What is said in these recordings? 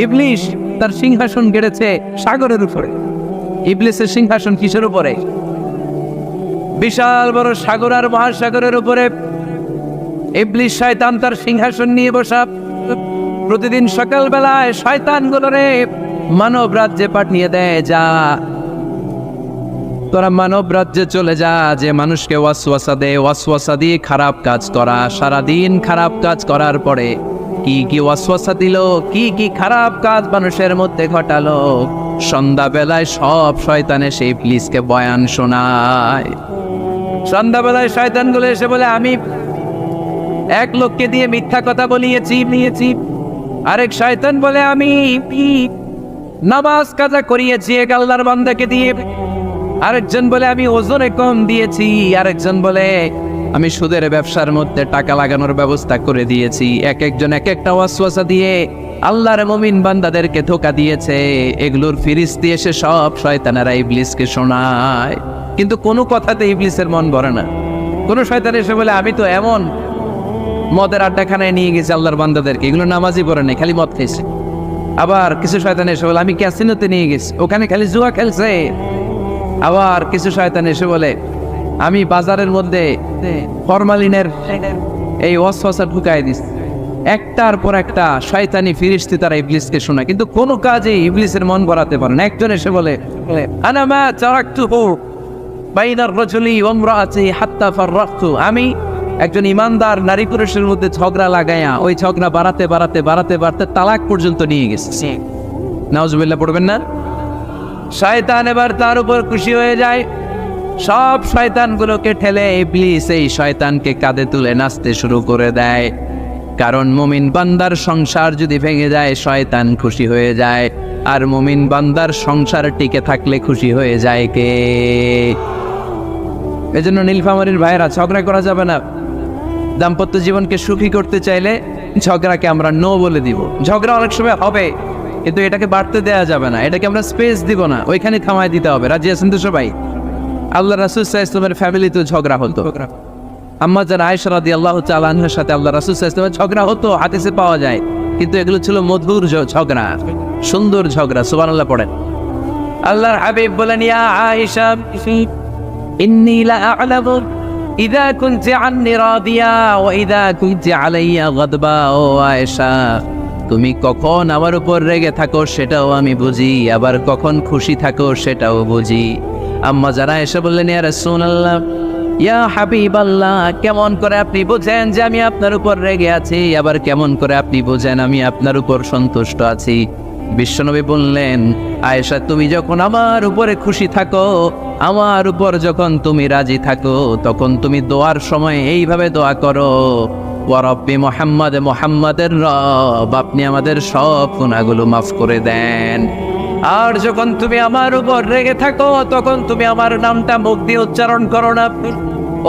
ইবলিস তার সিংহাসন গেড়েছে সাগরের উপরে। ইবলিসের সিংহাসন কিসের উপরে? বিশাল বড় সাগর আর মহাসাগরের উপরে ইবলিস শয়তান তার সিংহাসন নিয়ে বসা। প্রতিদিন সকালবেলায় শয়তানগুলোরে মানব রাজ্যে পাঠিয়ে দেয়, যা তোরা মানব রাজ্যে চলে যা, যে মানুষকে ওয়াসওয়াসা দেয়, ওয়াসওয়াসা দিয়ে খারাপ কাজ করা। সারাদিন খারাপ কাজ করার পরে কি কি ওয়াসওয়াসা দিল, কি কি খারাপ কাজ মানুষের মধ্যে ঘটালো, সন্ধ্যাবেলায় সব শয়তান এসে ইবলিসকে বয়ান শোনায়। সন্ধ্যাবেলায় শয়তানগুলো এসে বলে, আমি এক লোককে দিয়ে মিথ্যা কথা বলিয়েছি। আরেক শয়তান বলে, আমি নামাজ কাজা করিয়েছি এক আল্লাহর বান্দাকে দিয়ে। আরেকজন বলে, আমি ওজনে কম দিয়েছি। আরেকজন বলে, আমি সুদের ব্যবসার মধ্যে টাকা লাগানোর ব্যবস্থা করে দিয়েছি। এক একজন এক একটা ওয়াসওয়াসা দিয়ে আল্লাহর মুমিন বান্দাদেরকে ধোঁকা দিয়েছে। এগুলোর ফিরিস্তি এসে সব শয়তানেরা ইবলিসকে শোনায়, কিন্তু কোনো কথাতে ইবলিসের মন ভরে না। কোনো শয়তান এসে বলে, আমি তো এমন মদের আড্ডাখানায় নিয়ে গেছি আল্লাহর বান্দাদেরকে, এগুলো নামাজই পড়ে নাই, খালি মদ খেয়েছে। আবার কিছু শয়তান এসে বলে, আমি ক্যাসিনোতে নিয়ে গেছি, ওখানে খালি জুয়া খেলছে। আবার কিছু শয়তান এসে বলে, আমি বাজারের মধ্যে ফরমালিনের এই ওয়াসওয়াসা ঢুকাই দিস। একটার পর একটা শয়তানি ফিরিস্তি তারা ইবলিসকে শোনায়, কিন্তু কোনো কাজে ইবলিসের মন ভরাতে পারে না। একজন এসে বলে, আনা মা তারাকতুহু বাইনার রাজুলি ওয়া ইমরাআতি হাত্তা ফাররাকতু, আমি একজন ইমানদার নারী পুরুষের মধ্যে ঝগড়া লাগায়া ওই ঝগড়া বাড়াতে তালাক পর্যন্ত নিয়ে গেছে। নাউজুবিল্লাহ পড়বেন না? শয়তান এবার তার উপর খুশি হয়ে যায়। সব শয়তানগুলোকে ঠেলে ইবলিস এই শয়তানকে কাঁধে তুলে নাচতে শুরু করে দেয়। কারণ মুমিন বান্দার সংসার যদি ভেঙে যায় শয়তান খুশি হয়ে যায়, আর মুমিন বান্দার সংসার টিকে থাকলে খুশি হয়ে যায় কে? এজন্য নীলফামারীর ভাইয়েরা, ঝগড়া করা যাবে না। দাম্পত্য জীবনকে সুখী করতে চাইলে ঝগড়াকে আমরা নো বলে দিব। ঝগড়া অনেক সময় হবে, কিন্তু এটাকে বাড়তে দেওয়া যাবে না, এটাকে আমরা স্পেস দিব না, ওইখানে থামাই দিতে হবে। রাজি আছেন তো সবাই? আল্লাহ রাসূল সাল্লাল্লাহু আলাইহি ওয়াসাল্লামের ফ্যামিলিতে ঝগড়া হতো। আম্মা জান আয়েশা রাদিয়াল্লাহু তাআলা আনহার সাথে আল্লাহ রাসূল সাল্লাল্লাহু আলাইহি ওয়াসাল্লামের ঝগড়া হতো, হাদিসে পাওয়া যায়। কিন্তু এগুলো ছিল মধুর ঝগড়া, সুন্দর ঝগড়া। সুবহানাল্লাহ পড়েন। আল্লাহর হাবিব বলেন, ইয়া আয়েশা ইন্নী লা আ'লামু ইযা কুনতি আন্নী রাদিয়া ওয়া ইযা কুনতি আলাইয়া গাদবা। ও আয়েশা, তুমি কখন আমার উপর রেগে থাকো সেটাও আমি বুঝি, আবার কখন খুশি থাকো সেটাও বুঝি। আম্মা যারা এসে বললেন, ইয়া রাসূলুল্লাহ, ইয়া হাবিবাল্লাহ, কেমন করে আপনি বুঝেন যে আমি আপনার উপর রেগে আছি, আবার কেমন করে আপনি বুঝেন আমি আপনার উপর সন্তুষ্ট আছি? বিশ্বনবী বললেন, আয়েশা, তুমি যখন আমার উপরে খুশি থাকো, আমার উপর যখন তুমি রাজি থাকো, তখন তুমি দোয়ার সময় এইভাবে দোয়া করো, ওয়া রব্বি মুহাম্মদ, মুহাম্মাদের রব, আপনি আমাদের সব গুনাহগুলো মাফ করে দেন। আর যখন তুমি আমার উপর রেগে থাকো, তখন তুমি আমার নামটা মুখ দিয়ে উচ্চারণ করো না।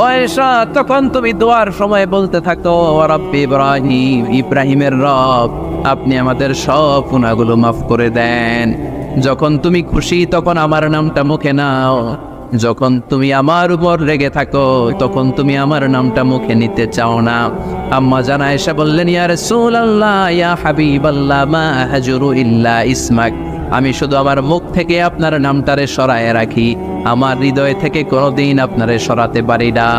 আয়েশা, তখন তুমি দোয়ার সময় বলতে থাকো, ওয়া রব্বি ইব্রাহিম, ইব্রাহিমের রব, আপনি আমাদের সব গুনাহগুলো মাফ করে দেন। যখন তুমি খুশি তখন আমার নামটা মুখে নাও, যখন তুমি আমার উপর রেগে থাকো তখন তুমি আমার নামটা মুখে নিতে চাও না। আম্মা জান আয়েশা বললেন, ইয়া রাসূলুল্লাহ, ইয়া হাবিবাল্লাহ, মা হাজুরু ইল্লা ইসমাক, আমি শুধু আমার মুখ থেকে আপনার নামটারে সরায়ে রাখি, আমার হৃদয় থেকে কোনোদিন আপনারে সরাতে পারি না।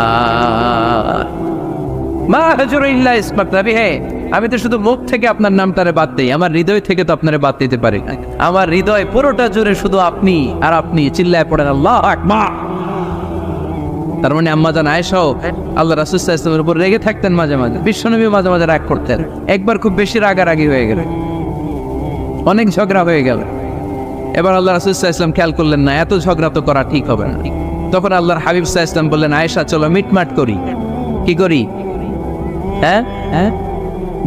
মা হাজুরু ইল্লা ইসমাক, নবী হে, আমি তো শুধু মুখ থেকে আপনার নামটারে বাদ দেই, আমার হৃদয় থেকে তো আপনারে বাদ দিতে পারি না। আমার হৃদয় পুরোটা জুড়ে শুধু আপনি আর আপনি। চিল্লায় পড়েন আল্লাহু আকবার। তার মানে আম্মা জান আয়েশাও আল্লাহ রাসূল সাল্লাল্লাহু আলাইহি ওয়াসাল্লামের উপর রেগে থাকতেন মাঝে মাঝে। বিশ্বনবী মাঝে মাঝে রাগ করতেন। একবার খুব বেশি রাগারাগি হয়ে গেল, অনেক ঝগড়া হয়ে গেল। এবার আল্লাহ রাসূল সাল্লাল্লাহু আলাইহি ওয়াসাল্লাম খেয়াল করলেন না, এত ঝগড়া তো করা ঠিক হবে না। তখন আল্লাহর হাবিব সাল্লাল্লাহু আলাইহি ওয়াসাল্লাম বললেন, আয়েশা, চলো মিটমাট করি। কি করি? হ্যাঁ,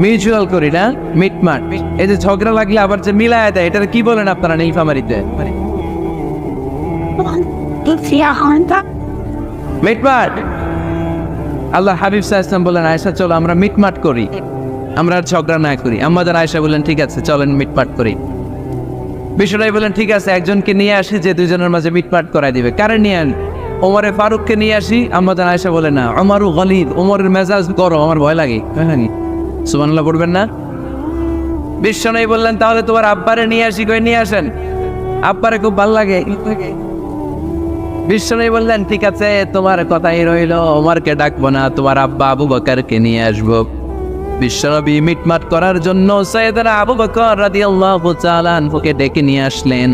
মিউচুয়াল করি না, মিটমাট। এই যে ঝগড়া লাগলে আবার যে মিলায় দেয়, এটা কি বলেন আপনারা নীলফামারীতে? মিটমাট। আল্লাহ হাবিব সাল্লাল্লাহু আলাইহি ওয়াসাল্লাম বলেন, আয়েশা, চলো আমরা মিটমাট করি, আমরা আর ঝগড়া না করি। আমাদের আয়েশা বলেন, ঠিক আছে, চলেন মিটমাট করি। বিশ্বনবী বলেন, ঠিক আছে, একজনকে নিয়ে আসি যে দুজনের মাঝে মিটমাট করাই দিবে। কারে নিয়ে আন? ওমরে ফারুককে নিয়ে আসি। আমাদের আয়েশা বলে, না, ওমরু গলিদ, ওমরের মেজাজ গরম, আমার ভয় লাগে। সুবহানাল্লাহ পড়বেন না? বিশ্বনবী বললেন, তাহলে তোমার আব্বারে নিয়ে আসি। কই নিয়ে আসেন, আব্বারে খুব ভালো লাগে। বিশ্বনবী বললেন, ঠিক আছে, তোমার কথাই রইল, ওমরকে ডাকবো না, তোমার আব্বা আবু বকরকে নিয়ে আসবো। বিশ্বনবী মিটমাট করার জন্য সাইয়েদনা আবু বকর রাদিয়াল্লাহু তাআলা আনহুকে ডেকে নিয়ে আসলেন।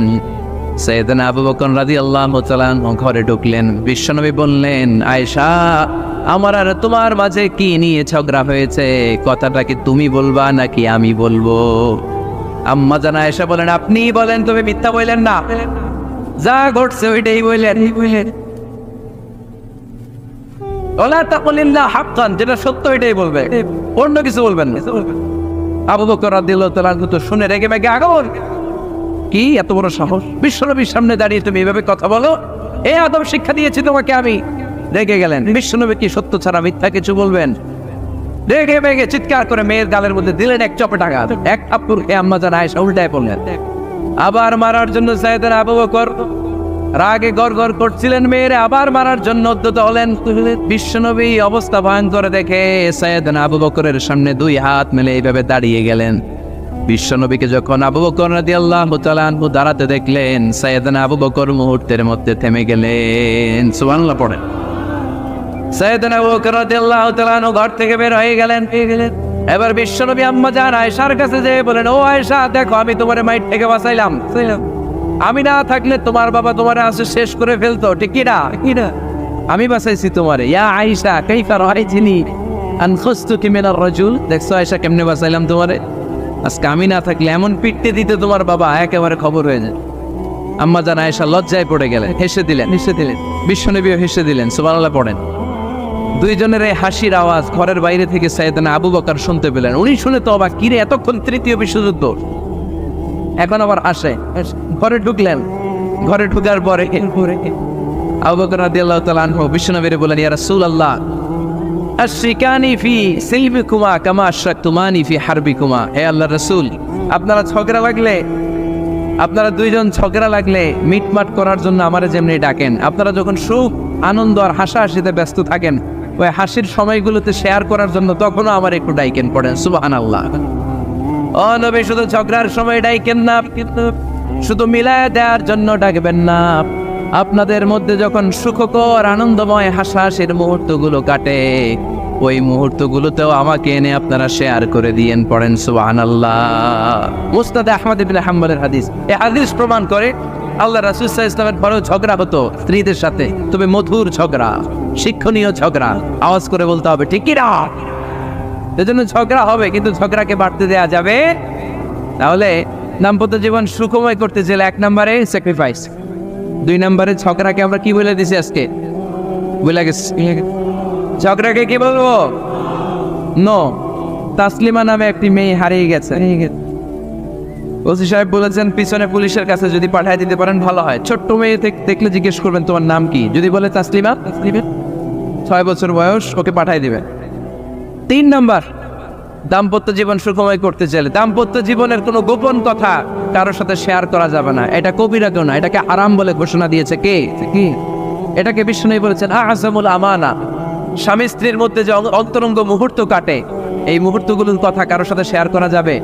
সাইয়েদনা আবু বকর রাদিয়াল্লাহু তাআলা আনহু ঘরে ঢুকলেন। বিশ্বনবী বললেন, আয়েশা, আমার আর তোমার মাঝে কি নিয়ে ঝগড়া হয়েছে? কথাটা কি তুমি বলবা নাকি আমি বলবো? আম্মা জান আয়েশা বলেন, আপনিই বলেন, তুমি মিথ্যা বললেন না, যা ঘটছে ওইটাই বললেন। ওলা তাকুলিল্লাহ হাক্কান, যেটা সত্য এটাই বলবে, অন্য কিছু বলবেন না। আবু বকর রাদিয়াল্লাহু তাআলা তো শুনে রেগে মেগে আগুন। কি এত বড় সাহস, বিশ্বনবীর সামনে দাঁড়িয়ে তুমি এভাবে কথা বলো? এই আদব শিক্ষা দিয়েছি তোমাকে আমি। রেগে গেলেন। বিশ্বনবী কি সত্য ছাড়া মিথ্যা কিছু বলবেন? রেগে মেগে চিৎকার করে মেয়ের গালের মধ্যে দিলেন এক চপেট আঘাত। এক থাপ্পড় খেয়ে আম্মা জান আয়েশা উল্টায় পড়লেন। আবার মারার জন্য সাইয়েদনা আবু বকর রাগে গড়গড় করছিলেন, মেয়েরে আবার মারার জন্য উদ্যত হলেন। বিশ্বনবী অবস্থা ভয়ঙ্কর দেখে সাইয়েদনা আবু বকরের সামনে দুই হাত মেলে এইভাবে দাঁড়িয়ে গেলেন। বিশ্বনবীকে যখন আবু বকর রাদিয়াল্লাহু তাআলা আনহু দাঁড়াতে দেখলেন, সাইয়েদনা আবু বকর মুহূর্তের মধ্যে থেমে গেলেন। সুবহানাল্লাহ পড়েন। সাইয়েদনা আবু বকর রাদিয়াল্লাহু তাআলা আনহু ঘর থেকে বের হয়ে গেলেন। এবার বিশ্বনবী আম্মা জান আয়েশার কাছে যেয়ে বলেন, ও আয়েশা, দেখো আমি তোমারে মাইর থেকে বাঁচাইলাম। আমি না থাকলে তোমার বাবা তোমারে আসে শেষ করে ফেলতো, ঠিক কি না? আমি বাঁচাইছি তোমারে। ইয়া আয়েশা কাইফা রাআইতিনি আনখাসতুকি মিনার রাজুল, দেখছো আয়েশা কেমনে বাঁচাইলাম তোমারে? আজকে আমি না থাকলে এমন পিটতে দিতে তোমার বাবা একেবারে খবর হয়ে যায়। আম্মা জান আয়েশা লজ্জায় পড়ে গেলেন, হেসে দিলেন। বিশ্বনবীও হেসে দিলেন। সুবহানাল্লাহ পড়েন। দুইজনের এই হাসির আওয়াজ ঘরের বাইরে থেকে সাইয়েদনা আবু বকর শুনতে পেলেন। উনি শুনে তো অবাক, কিরে এতক্ষণ তৃতীয় বিশ্বযুদ্ধ, এখন আবার আসে। ঘরে ঢুকলেন। ঘরে ঢুকার পরে আবু বকর রাদিয়াল্লাহু তাআলা আনহু বিশ্বনবীরে বলেন, ইয়া রাসূলুল্লাহ, আশরিকানি ফি সিলমিকুমা কামা আশরাকতুমানি ফি হারবিকুমা। হে আল্লাহর রাসূল, আপনারা দুইজন ঝগড়া লাগলে মিটমাট করার জন্য আমারে যেমনি ডাকেন, আপনারা যখন সুখ আনন্দ আর হাসাহাসিতে ব্যস্ত থাকেন, ওই হাসির সময়গুলোতে শেয়ার করার জন্য তখনও আমার একটু ডাইকেন পড়েন। সুবহানাল্লাহ। ও নবী, শুধু ঝগড়ার সময় ডাইকেন না, শুধু মিলায় দেওয়ার জন্য ডাকবেন না। আপনাদের মধ্যে যখন সুখকর আনন্দময় হাসাহাসির মুহূর্তগুলো কাটে, ওই মুহূর্তগুলোতেও আমাকে এনে আপনারা শেয়ার করে দিয়েন পড়েন। সুবহানাল্লাহ। মুসনাদ আহমদ ইবনে হাম্বলের হাদিস। এই হাদিস প্রমাণ করে আল্লাহ রাসূল সাল্লাল্লাহু আলাইহি ওয়াসাল্লামের বড় ঝগড়া হতো স্ত্রীদের সাথে, তবে মধুর ঝগড়া, শিক্ষণীয় ঝগড়া। আওয়াজ করে বলতে হবে, ঠিক কি না? এজন্য ঝগড়া হবে, কিন্তু ঝগড়াকে বাড়তে দেয়া যাবে। তাহলে দাম্পত্য জীবন সুখময় করতে চাইলে 1 নম্বরে স্যাক্রিফাইস, 2 নম্বরে ঝগড়াকে আমরা কি বলে দিছি আজকে? বলে গেছি ঝগড়াকে কি বলবো? নো। তাসলিমা নামে একটি মেয়ে হারিয়ে গেছে। ওসি সাহেব বলেছেন পিছনে পুলিশের কাছে যদি পাঠিয়ে দিতে পারেন ভালো হয়। ছোট্ট মেয়ে দেখলে জিজ্ঞেস করবেন তোমার নাম কি, যদি বলে তাসলিমা, 6 বছর বয়স, ওকে পাঠিয়ে দিবেন। 3 নাম্বার, দাম্পত্য জীবন সুখময় করতে চাইলে দাম্পত্য জীবনের কোনো গোপন কথা কারোর সাথে শেয়ার করা যাবে না। এটা কবিরা গুনাহ, এটাকে হারাম বলে ঘোষণা দিয়েছে কে? এটাকে বিষ্ণু বলেছেন আযমুল আমানা। স্বামী স্ত্রীর মধ্যে যে অন্তরঙ্গ মুহূর্ত কাটে, এই মুহূর্তগুলোর কথা কারোর সাথে শেয়ার করা যাবে?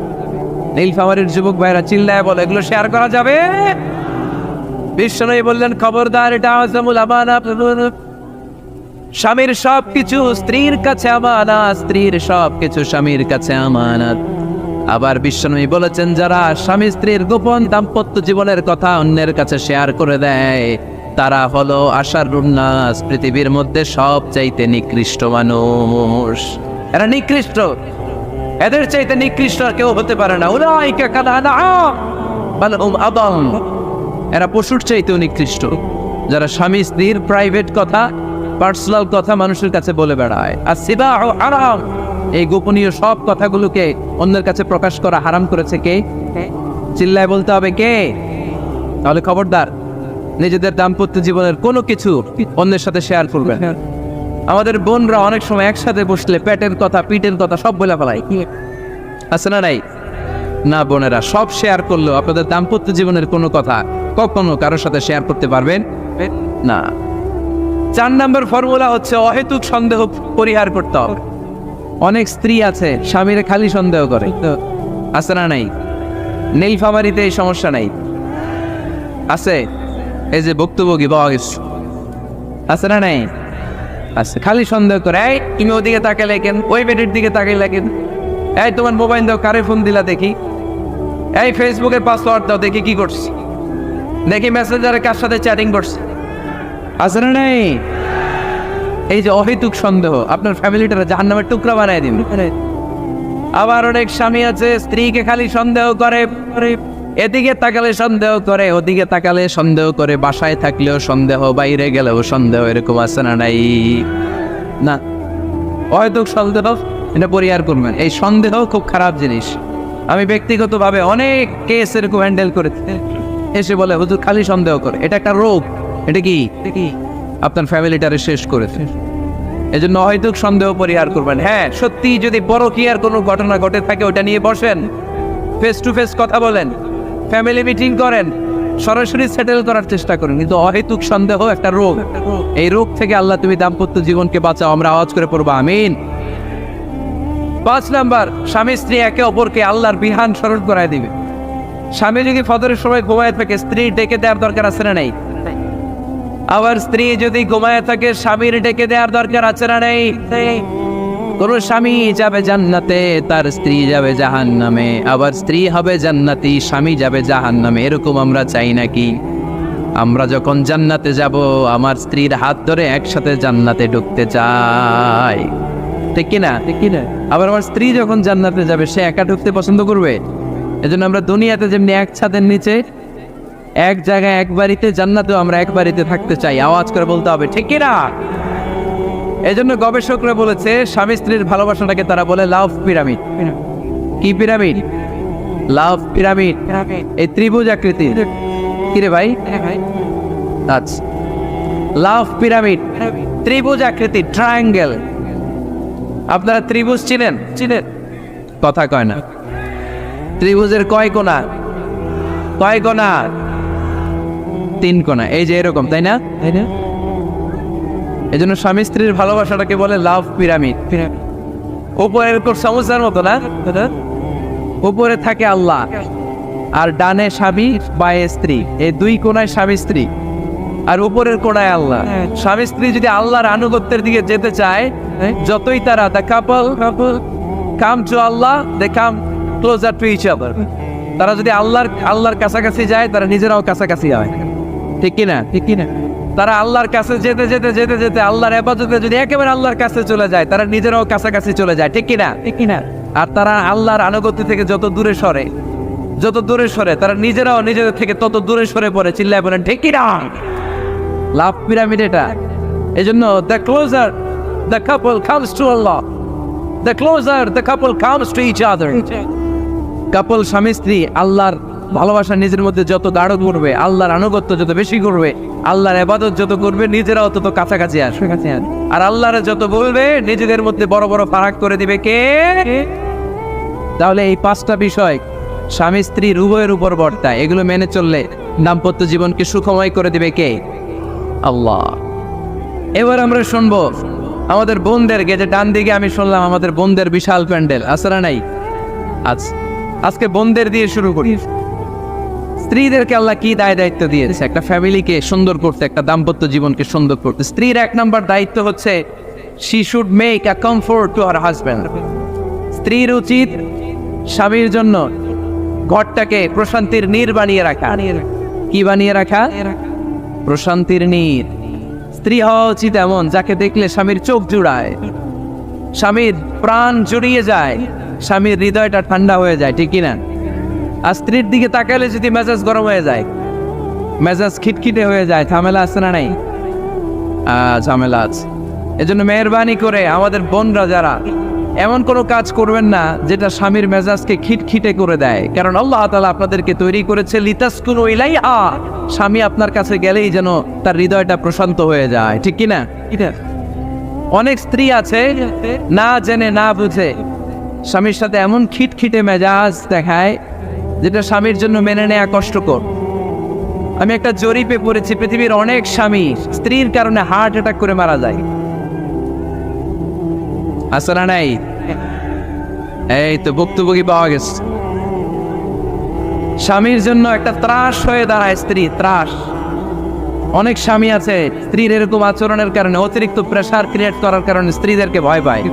নীলফামারীর যুবক ভাইরা চিল্লায় বলে, এগুলো শেয়ার করা যাবে? বিষ্ণু বললেন, খবরদার, এটা আযমুল আমানা। স্বামীর সবকিছু স্ত্রীর কাছে আমানত, স্ত্রীর সবকিছু স্বামীর কাছে আমানত। আবার বিশ্বনবী বলেছেন, যারা স্বামী স্ত্রীর গোপন দাম্পত্য জীবনের কথা অন্যের কাছে শেয়ার করে দেয়, তারা হলো আশারুন নাস, পৃথিবীর মধ্যে সবচাইতে নিকৃষ্ট মানুষ। এরা নিকৃষ্ট, এদের চাইতে নিকৃষ্ট কেউ হতে পারে না। উলাইকা কাল আনআম বাল হুম আদাল। এরা পশুর চাইতেও নিকৃষ্ট, যারা স্বামী স্ত্রীর প্রাইভেট কথা, পার্সোনাল কথা মানুষের কাছে বলে বেড়ায়। আর সিবাউ হারাম, এই গোপনীয় সব কথাগুলোকে অন্যের কাছে প্রকাশ করা হারাম করেছে কে? চিল্লায় বলতে হবে কে? তাহলে খবরদার, নিজেদের দাম্পত্য জীবনের কোনো কিছু অন্যের সাথে শেয়ার করবেন। আমাদের বোনরা অনেক সময় একসাথে বসলে পেটের কথা, পিঠের কথা সব বলে ফেলায়, আছে না নাই? না বোনেরা, সব শেয়ার করলেও আপনাদের দাম্পত্য জীবনের কোনো কথা কখনো কারোর সাথে শেয়ার করতে পারবেন না। 4 নম্বর ফর্মুলা হচ্ছে অহেতুক সন্দেহ পরিহার করতে হবে। অনেক স্ত্রী আছে স্বামীরে খালি সন্দেহ করে, আছে না নাই? নীলফামারীতে এই সমস্যা নাই, আছে? এই যে ভুক্তভোগী পাওয়া গেছে, আছে না নাই? আছে। খালি সন্দেহ করে, এই তুমি ওদিকে তাকালে কেন, ওই বেটির দিকে তাকাইলা কেন, এই তোমার মোবাইল দাও, কারে ফোন দিলা দেখি, এই ফেসবুকের পাসওয়ার্ড দাও দেখি কি করছে, দেখি মেসেঞ্জারে কার সাথে চ্যাটিং করছে, আছে না নাই? এই যে অহেতুক সন্দেহ আপনার ফ্যামিলিটারে জাহান্নামের টুকরা বানায় দিন। আবার অনেক স্বামী আছে স্ত্রীকে খালি সন্দেহ করে, এদিকে তাকালে সন্দেহ করে, ওদিকে তাকালে সন্দেহ করে, বাসায় থাকলেও সন্দেহ, বাইরে গেলেও সন্দেহ, এরকম আছে না নাই? না, অহেতুক সন্দেহ এটা পরিহার করবেন। এই সন্দেহ খুব খারাপ জিনিস। আমি ব্যক্তিগতভাবে অনেক কেস এরকম হ্যান্ডেল করেছি, এসে বলে হুজুর খালি সন্দেহ করে, এটা একটা রোগ। এটা কি আপনার ফ্যামিলিটারে শেষ করেছে। এই জন্য অহেতুক সন্দেহ পরিহার করবেন। হ্যাঁ, সত্যি যদি পরকীয়ার কোনো ঘটনা ঘটে থাকে ওটা নিয়ে বসেন, ফেস টু ফেস কথা বলেন, ফ্যামিলি মিটিং করেন, সরাসরি সেটেল করার চেষ্টা করেন। কিন্তু অহেতুক সন্দেহ একটা রোগ, এই রোগ থেকে আল্লাহ তুমি দাম্পত্য জীবনকে বাঁচাও, আমরা আওয়াজ করে পড়বো আমিন। 5 নাম্বার, স্বামী স্ত্রী একে অপরকে আল্লাহর বিধান স্মরণ করায় দিবে। স্বামী যদি ফজরের সময় ঘুমায় থাকে, স্ত্রী ডেকে দেওয়ার দরকার আছে না নাই? আবার স্ত্রী যদি ঘুমায় থাকে, স্বামীর ডেকে দেওয়ার দরকার আছে না নাই? কোন স্বামী যাবে জান্নাতে, তার স্ত্রী যাবে জাহান্নামে, আবার স্ত্রী হবে জান্নাতি, স্বামী যাবে জাহান্নামে। এরকম আমরা চাই নাকি? আমরা যখন জান্নাতে যাব, আমার স্ত্রীর হাত ধরে একসাথে জান্নাতে ঢুকতে চাই, ঠিক কিনা? ঠিক কিনা? আবার আমার স্ত্রী যখন জান্নাতে যাবে, সে একা ঢুকতে পছন্দ করবে? এজন্য আমরা দুনিয়াতে যেমনি এক ছাদের নিচে, এক জায়গায়, এক বাড়িতে, জান্নাতেও আমরা এক বাড়িতে থাকতে চাই। আওয়াজ করে বলতে হবে, ঠিক কিনা? এই জন্য গবেষকরা বলেছে স্বামী স্ত্রীর ভালোবাসাটাকে তারা বলে লাভ পিরামিড। কি পিরামিড? লাভ পিরামিড। এই ত্রিভুজ আকৃতি। কিরে ভাই? আচ্ছা, লাভ পিরামিড, ত্রিভুজ আকৃতি, ট্রায়াঙ্গেল। আপনারা ত্রিভুজ চিনেন? চিনেন? কথা কয় না। ত্রিভুজের কয় কোণা? কয় কোণা? 3 কোণা। এই যে এরকম, তাই না? তাই না? এই জন্য স্বামী স্ত্রীর ভালোবাসাটাকে বলে লাভ পিরামিড। উপরে এরকম সমুদ্রের মতো না, উপরে থাকে আল্লাহ, আর ডানে স্বামী, বায়ে স্ত্রী, এই 2 কোণায় স্বামী স্ত্রী, আর উপরের কোণায় আল্লাহ। স্বামী স্ত্রী যদি আল্লাহর আনুগত্যের দিকে যেতে চায়, যতই তারা the couple come to Allah, they come closer to each other। তারা যদি আল্লাহর কাছাকাছি যায়, তারা নিজেরাও কাছাকাছি হয়, ঠিক কিনা? ঠিক কিনা? তারা আল্লাহর কাছে যেতে যেতে যেতে যেতে আল্লাহর ইবাদতে যদি একেবারে আল্লাহর কাছে চলে যায়, তারা নিজেরাও কাছাকাছি চলে যায়, ঠিক কিনা? ঠিক কিনা? আর তারা আল্লাহর আনুগত্য থেকে যত দূরে সরে, তারা নিজেরাও নিজেদের থেকে তত দূরে সরে পড়ে। চিল্লায় বলেন, ঠিক কিনা? লাভ পিরামিড এটা। এই জন্য the closer the couple comes to Allah, the closer the couple comes to each other। কাপল স্বামী স্ত্রী আল্লাহর ভালোবাসা নিজের মধ্যে যত গাঢ় করবে, আল্লাহর আনুগত্য যত বেশি করবে, আল্লাহর ইবাদত যত করবে, নিজেরাও তত কাছাকাছি আসবে। আর আল্লাহরে যত বলবে, নিজেদের মধ্যে বড় বড় ফারাক করে দিবে কে? তাহলে এই 5টা বিষয় স্বামী স্ত্রীর উভয়ের উপর বর্তায়। এগুলো মেনে চললে দাম্পত্য জীবনকে সুখময় করে দিবে কে? আল্লাহ। এবার আমরা শুনবো আমাদের বোনদেরকে, যে ডান দিকে আমি শুনলাম আমাদের বোনদের বিশাল প্যান্ডেল, আছে না নাই? আজকে বোনদের দিয়ে শুরু করি। স্ত্রীদেরকে আল্লাহ কি দায়িত্ব দিয়েছে একটা ফ্যামিলিকে সুন্দর করতে, একটা দাম্পত্য জীবনকে সুন্দর করতে? স্ত্রীর 1 নম্বর দায়িত্ব হচ্ছে she should make a comfort to her husband। স্ত্রীর উচিত স্বামীর জন্য ঘরটাকে প্রশান্তির নীড় বানিয়ে রাখা। কি বানিয়ে রাখা? প্রশান্তির নীড়। স্ত্রী হওয়া উচিত এমন, যাকে দেখলে স্বামীর চোখ জুড়ায়, স্বামীর প্রাণ জুড়িয়ে যায়, স্বামীর হৃদয়টা ঠান্ডা হয়ে যায়, ঠিক কিনা? আর স্ত্রীর দিকে তাকালে যদি মেজাজ গরম হয়ে যায়, মেজাজ খিটখিটে হয়ে যায়, ঝামেলা আছে না নাই? ঝামেলা আছে। এজন্য মেহরবানি করে আমাদের বোনরা যারা, এমন কোনো কাজ করবেন না যেটা স্বামীর মেজাজকে খিটখিটে করে দেয়। কারণ আল্লাহ তাআলা আপনাদেরকে তৈরি করেছে লিতাসকুনু ইলাইহা, স্বামী আপনার কাছে গেলেই যেন তার হৃদয়টা প্রশান্ত হয়ে যায়, ঠিক কিনা? অনেক স্ত্রী আছে না জেনে না বুঝে স্বামীর সাথে এমন খিটখিটে মেজাজ দেখায়, যেটা স্বামীর জন্য মেনে নেওয়া কষ্টকর। আমি একটা জরিপে পড়েছি, পৃথিবীর অনেক স্বামী স্ত্রীর কারণে হার্ট অ্যাটাক করে মারা যায়। আছে না নাই? এই তো ভুক্তভোগী পাওয়া গেছে। স্বামীর জন্য একটা ত্রাস হয়ে দাঁড়ায় স্ত্রী, ত্রাস। অনেক স্বামী আছে স্ত্রীর এরকম আচরণের কারণে, অতিরিক্ত প্রেসার ক্রিয়েট করার কারণে স্ত্রীদেরকে ভয় পায়।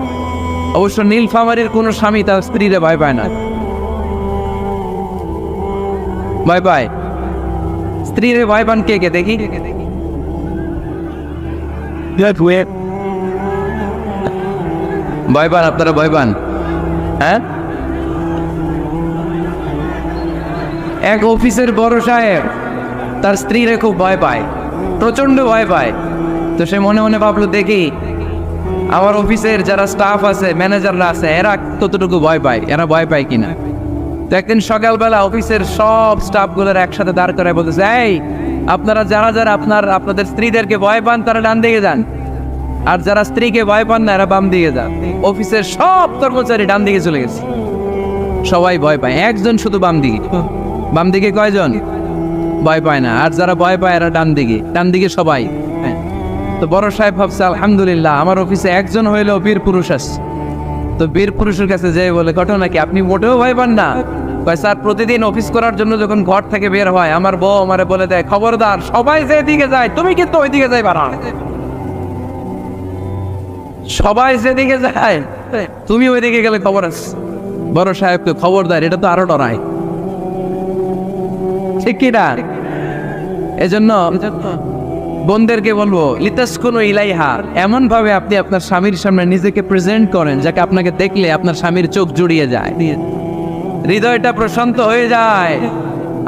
অবশ্য নীলফামারীর কোনো স্বামী তার স্ত্রীরে ভয় পায় না। ভয় পায় স্ত্রীরে ভয় পান কে কে দেখি? ভয় পান আপনারা? ভয় পান? হ্যাঁ, এক অফিসের বড় সাহেব তার স্ত্রীরে খুব ভয় পায়, প্রচন্ড ভয় পায়। তো সে মনে মনে ভাবলো, দেখি আমার অফিসের যারা স্টাফ আছে, ম্যানেজাররা আছে, এরা কতটুকু ভয় পায়, এরা ভয় পায় কিনা। তো একদিন সকালবেলা অফিসের সব স্টাফগুলোর একসাথে দাঁড় করে বলতেছে, এই আপনারা যারা যারা আপনাদের স্ত্রীদেরকে ভয় পান তারা ডান দিকে যান, আর যারা স্ত্রীকে ভয় পান না এরা বাম দিকে যান। অফিসের সব কর্মচারী ডান দিকে চলে গেছে, সবাই ভয় পায়, একজন শুধু বাম দিকে। বাম দিকে কয়জন ভয় পায় না, আর যারা ভয় পায় এরা ডান দিকে, ডান দিকে সবাই। তো বড় সাহেব ভাবছে, আলহামদুলিল্লাহ আমার অফিসে একজন হইলেও বীর পুরুষ আসছে। তো বীর পুরুষের কাছে যেয়ে বলে, ঘটনা কি, আপনি মোটেও ভয় পান না? কয়, স্যার প্রতিদিন অফিস করার জন্য যখন ঘর থেকে বের হয় আমার বউ আমারে বলে দেয়, খবরদার সবাই যেদিকে যায় তুমি কিন্তু ওইদিকে যাইবা না, সবাই যেদিকে যায় তুমি ওইদিকে গেলে খবর আছে। বড় সাহেবকে খবরদার, এটা তো আরো ডরায়, ঠিক কিনা? এজন্য বোনদেরকে বলবো, লিতাসকুনু ইলাইহা, এমন ভাবে আপনি আপনার স্বামীর সামনে নিজেকে প্রেজেন্ট করেন যাকে আপনাকে দেখলে আপনার স্বামীর চোখ জুড়িয়ে যায়, হৃদয়টা প্রশান্ত হয়ে যায়,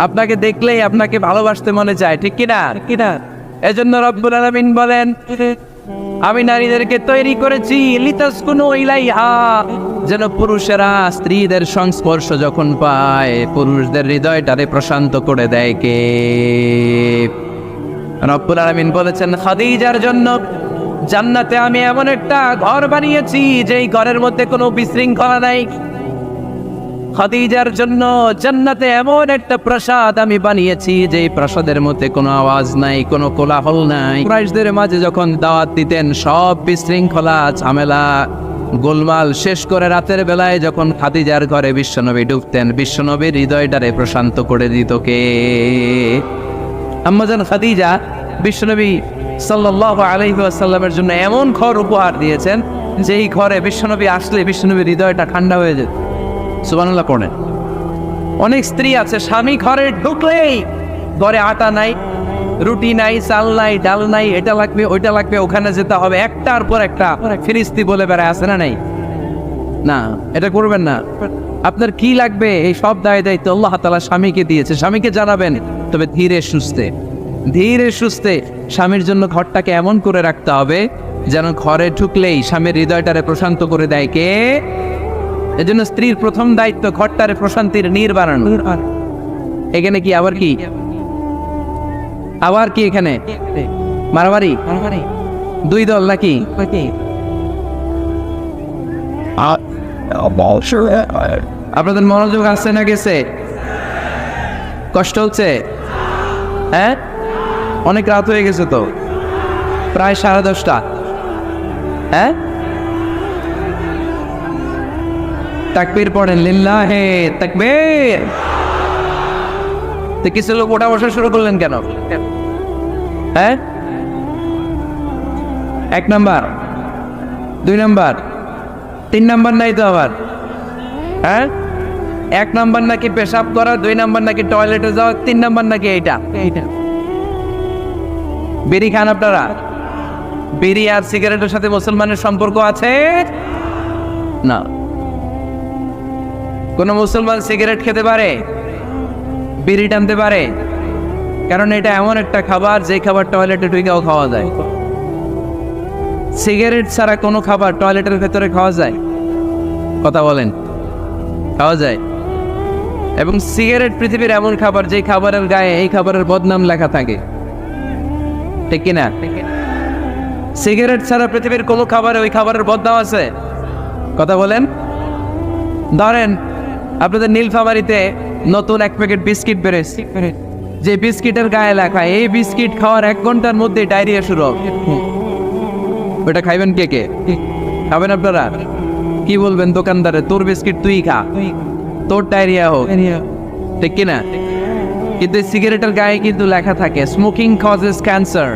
আপনাকে দেখলেই আপনাকে ভালোবাসতে মনে চায়, ঠিক কিনা? এজন্য রব্বুল আলামিন বলেন, আমি নারীদেরকে তৈরি করেছি লিতাসকুনু ইলাইহা, যেন পুরুষেরা স্ত্রীদের সংস্পর্শ যখন পায় পুরুষদের হৃদয়টারে প্রশান্ত করে দেয় কে? রব্বুল আলামিন বলেছেন, খাদিজার জন্য জান্নাতে আমি এমন একটা ঘর বানিয়েছি যেই ঘরের মধ্যে কোনো বিশৃঙ্খলা নাই। খাদিজার জন্য জান্নাতে এমন একটা প্রাসাদ আমি বানিয়েছি যেই প্রাসাদের মধ্যে কোনো আওয়াজ নাই, কোনো কোলাহল নাই। কুরাইশদের মাঝে যখন দাওয়াত দিতেন সব বিশৃঙ্খলা ঝামেলা গোলমাল শেষ করে রাতের বেলায় যখন খাদিজার ঘরে বিশ্বনবী ঢুকতেন, বিশ্বনবীর হৃদয়টারে প্রশান্ত করে দিত কে? আম্মাজান খাদিজা বিশ্বনবী সাল্লাল্লাহু আলাইহি ওয়াসাল্লামের জন্য এমন ঘর উপহার দিয়েছেন যেই ঘরে বিশ্বনবী আসলে বিশ্বনবীর হৃদয়টা ঠান্ডা হয়ে যেত। সুবহানাল্লাহ পড়েন। অনেক স্ত্রী আছে স্বামী ঘরে ঢুকলেই ঘরে আটা নাই, রুটি নাই, চাল নাই, ডাল নাই, এটা লাগবে ওইটা লাগবে, ওখানে যেতে হবে, একটার পর একটা ফিরিস্তি বলে বেড়ায়, আছে না নাই? না, এটা করবেন না। আপনার কি লাগবে এই সব দায় দায়িত্ব আল্লাহ তাআলা স্বামীকে দিয়েছে, স্বামীকে জানাবেন, তবে ধীরে সুস্থে স্বামীর জন্য ঘরটাকে এমন করে রাখতে হবে যেন ঘরে ঢুকলেই স্বামীর হৃদয়টারে প্রশান্ত করে দেয় কে? এজন্য স্ত্রীর প্রথম দায়িত্ব ঘরটারে প্রশান্তির নীড় বানানো। এখানে কি আবার কি এখানে মারামারি দুই দল নাকি? আপনাদের মনোযোগ আসছে না গেছে? কষ্ট হচ্ছে? হ্যাঁ, অনেক রাত হয়ে গেছে তো, প্রায় 10:30। হ্যাঁ, তাকবীর পড়েন, লিল্লাহে তাকবীর। তো কিছু লোক ওঠা বসা শুরু করলেন কেন? হ্যাঁ, 1 নাম্বার 2 নাম্বার 3 নাম্বার নাই তো আবার? হ্যাঁ, 1 নাম্বার নাকি পেশাব করা, 2 নাম্বার নাকি টয়লেটে যাওয়া, 3 নাম্বার নাকি এইটা। বিড়ি খান আপনারা? বিড়ি আর সিগারেটের সাথে মুসলমানের সম্পর্ক আছে না। কোন মুসলমান সিগারেট খেতে পারে, বিড়ি টানতে পারে? কারণ এটা এমন একটা খাবার যে খাবার টয়লেটে ঢুকেও খাওয়া যায়। সিগারেট ছাড়া কোনো খাবার টয়লেটের ভেতরে খাওয়া যায়? কথা বলেন, খাওয়া যায়। এবং সিগারেট পৃথিবীর এমন খাবার যে খাবারের গায়ে এই খাবারের বদনাম লেখা থাকে, ঠিক কিনা? সিগারেট ছাড়া পৃথিবীর কোনো খাবারে ওই খাবারের বদনাম আছে? কথা বলেন। ধরেন আপনাদের নীলফামারীতে নতুন 1 প্যাকেট বিস্কিট বেরোচ্ছে, যে বিস্কিটের গায়ে লেখা এই বিস্কিট খাওয়ার 1 ঘন্টার মধ্যে ডায়রিয়া শুরু হবে। ওটা খাইবেন কে? খাবেন আপনারা? কি বলবেন দোকানদারে, তোর বিস্কিট তুই খা, তোর ডায়রিয়া হোক, ঠিক কিনা? কিন্তু সিগারেটের গায়ে কিন্তু লেখা থাকে স্মোকিং কজেস ক্যান্সার,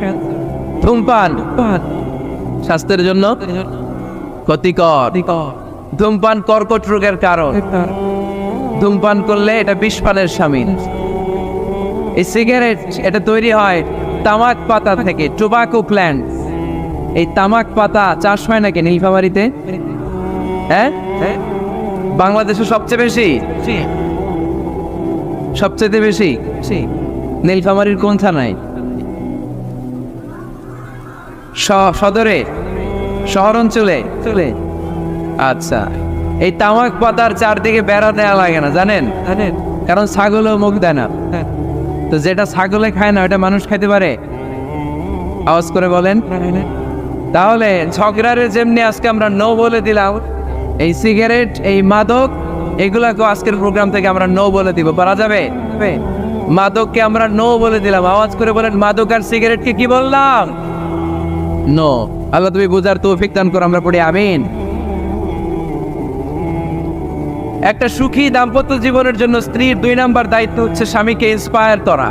ধূমপান স্বাস্থ্যের জন্য ক্ষতিকর, ধূমপান কর্কট রোগের কারণ, ধূমপান করলে এটা বিষপানের শামিল। এই সিগারেট এটা তৈরি হয় তামাক পাতা থেকে, টোবাকো প্ল্যান্ট। এই তামাক পাতা চাষ হয় নাকি নীলফামারীতে? হ্যাঁ, বাংলাদেশে সবচেয়ে বেশি, সবচেয়ে বেশি নীলফামারীর কোন থানায়? সদরে, শহর অঞ্চলে। আচ্ছা, এই তামাক পাতার চারদিকে বেড়া দেওয়া লাগে না, জানেন? কারণ ছাগলও মুখ দেয় না। তো যেটা ছাগলে খায় না ওটা মানুষ খাইতে পারে? আওয়াজ করে বলেন। তাহলে ঝগড়ারে যেমনি আজকে আমরা নো বলে দিলাম, এই সিগারেট, এই মাদক, এগুলাকে আজকের প্রোগ্রাম থেকে আমরা নো বলে দিব। পারা যাবে? মাদককে আমরা নো বলে দিলাম। আওয়াজ করে বলেন, মাদক আর সিগারেটকে কি বললাম? নো। আল্লাহ তুমি বুঝার তৌফিক দান করো, আমরা পড়ি আমিন। একটা সুখী দাম্পত্য জীবনের জন্য স্ত্রীর 2 নাম্বার দায়িত্ব হচ্ছে স্বামীকে ইন্সপায়ার করা,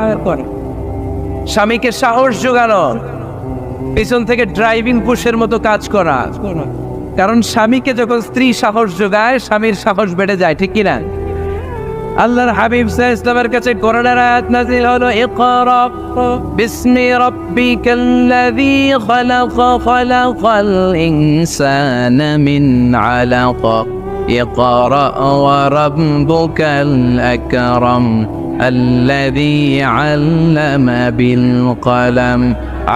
স্বামীকে সাহস যোগানো, পিছন থেকে ড্রাইভিং পুশের মতো কাজ করা। কারণ স্বামীকে যখন স্ত্রী সাহস যোগায়, স্বামীর সাহস বেড়ে যায়, ঠিক কিনা? আল্লাহর হাবিব সাল্লাল্লাহু আলাইহি ওয়াসাল্লামের কাছে কোরআনের আয়াত নাযিল হলো, ইকরা বিসমি রাব্বিকাল্লাযী খালাক, খালাকাল ইনসানা মিন আলাক, ইকরা ওয়া রাব্বুকাল আকরাম আল্লাযী আল্লামা বিল কলম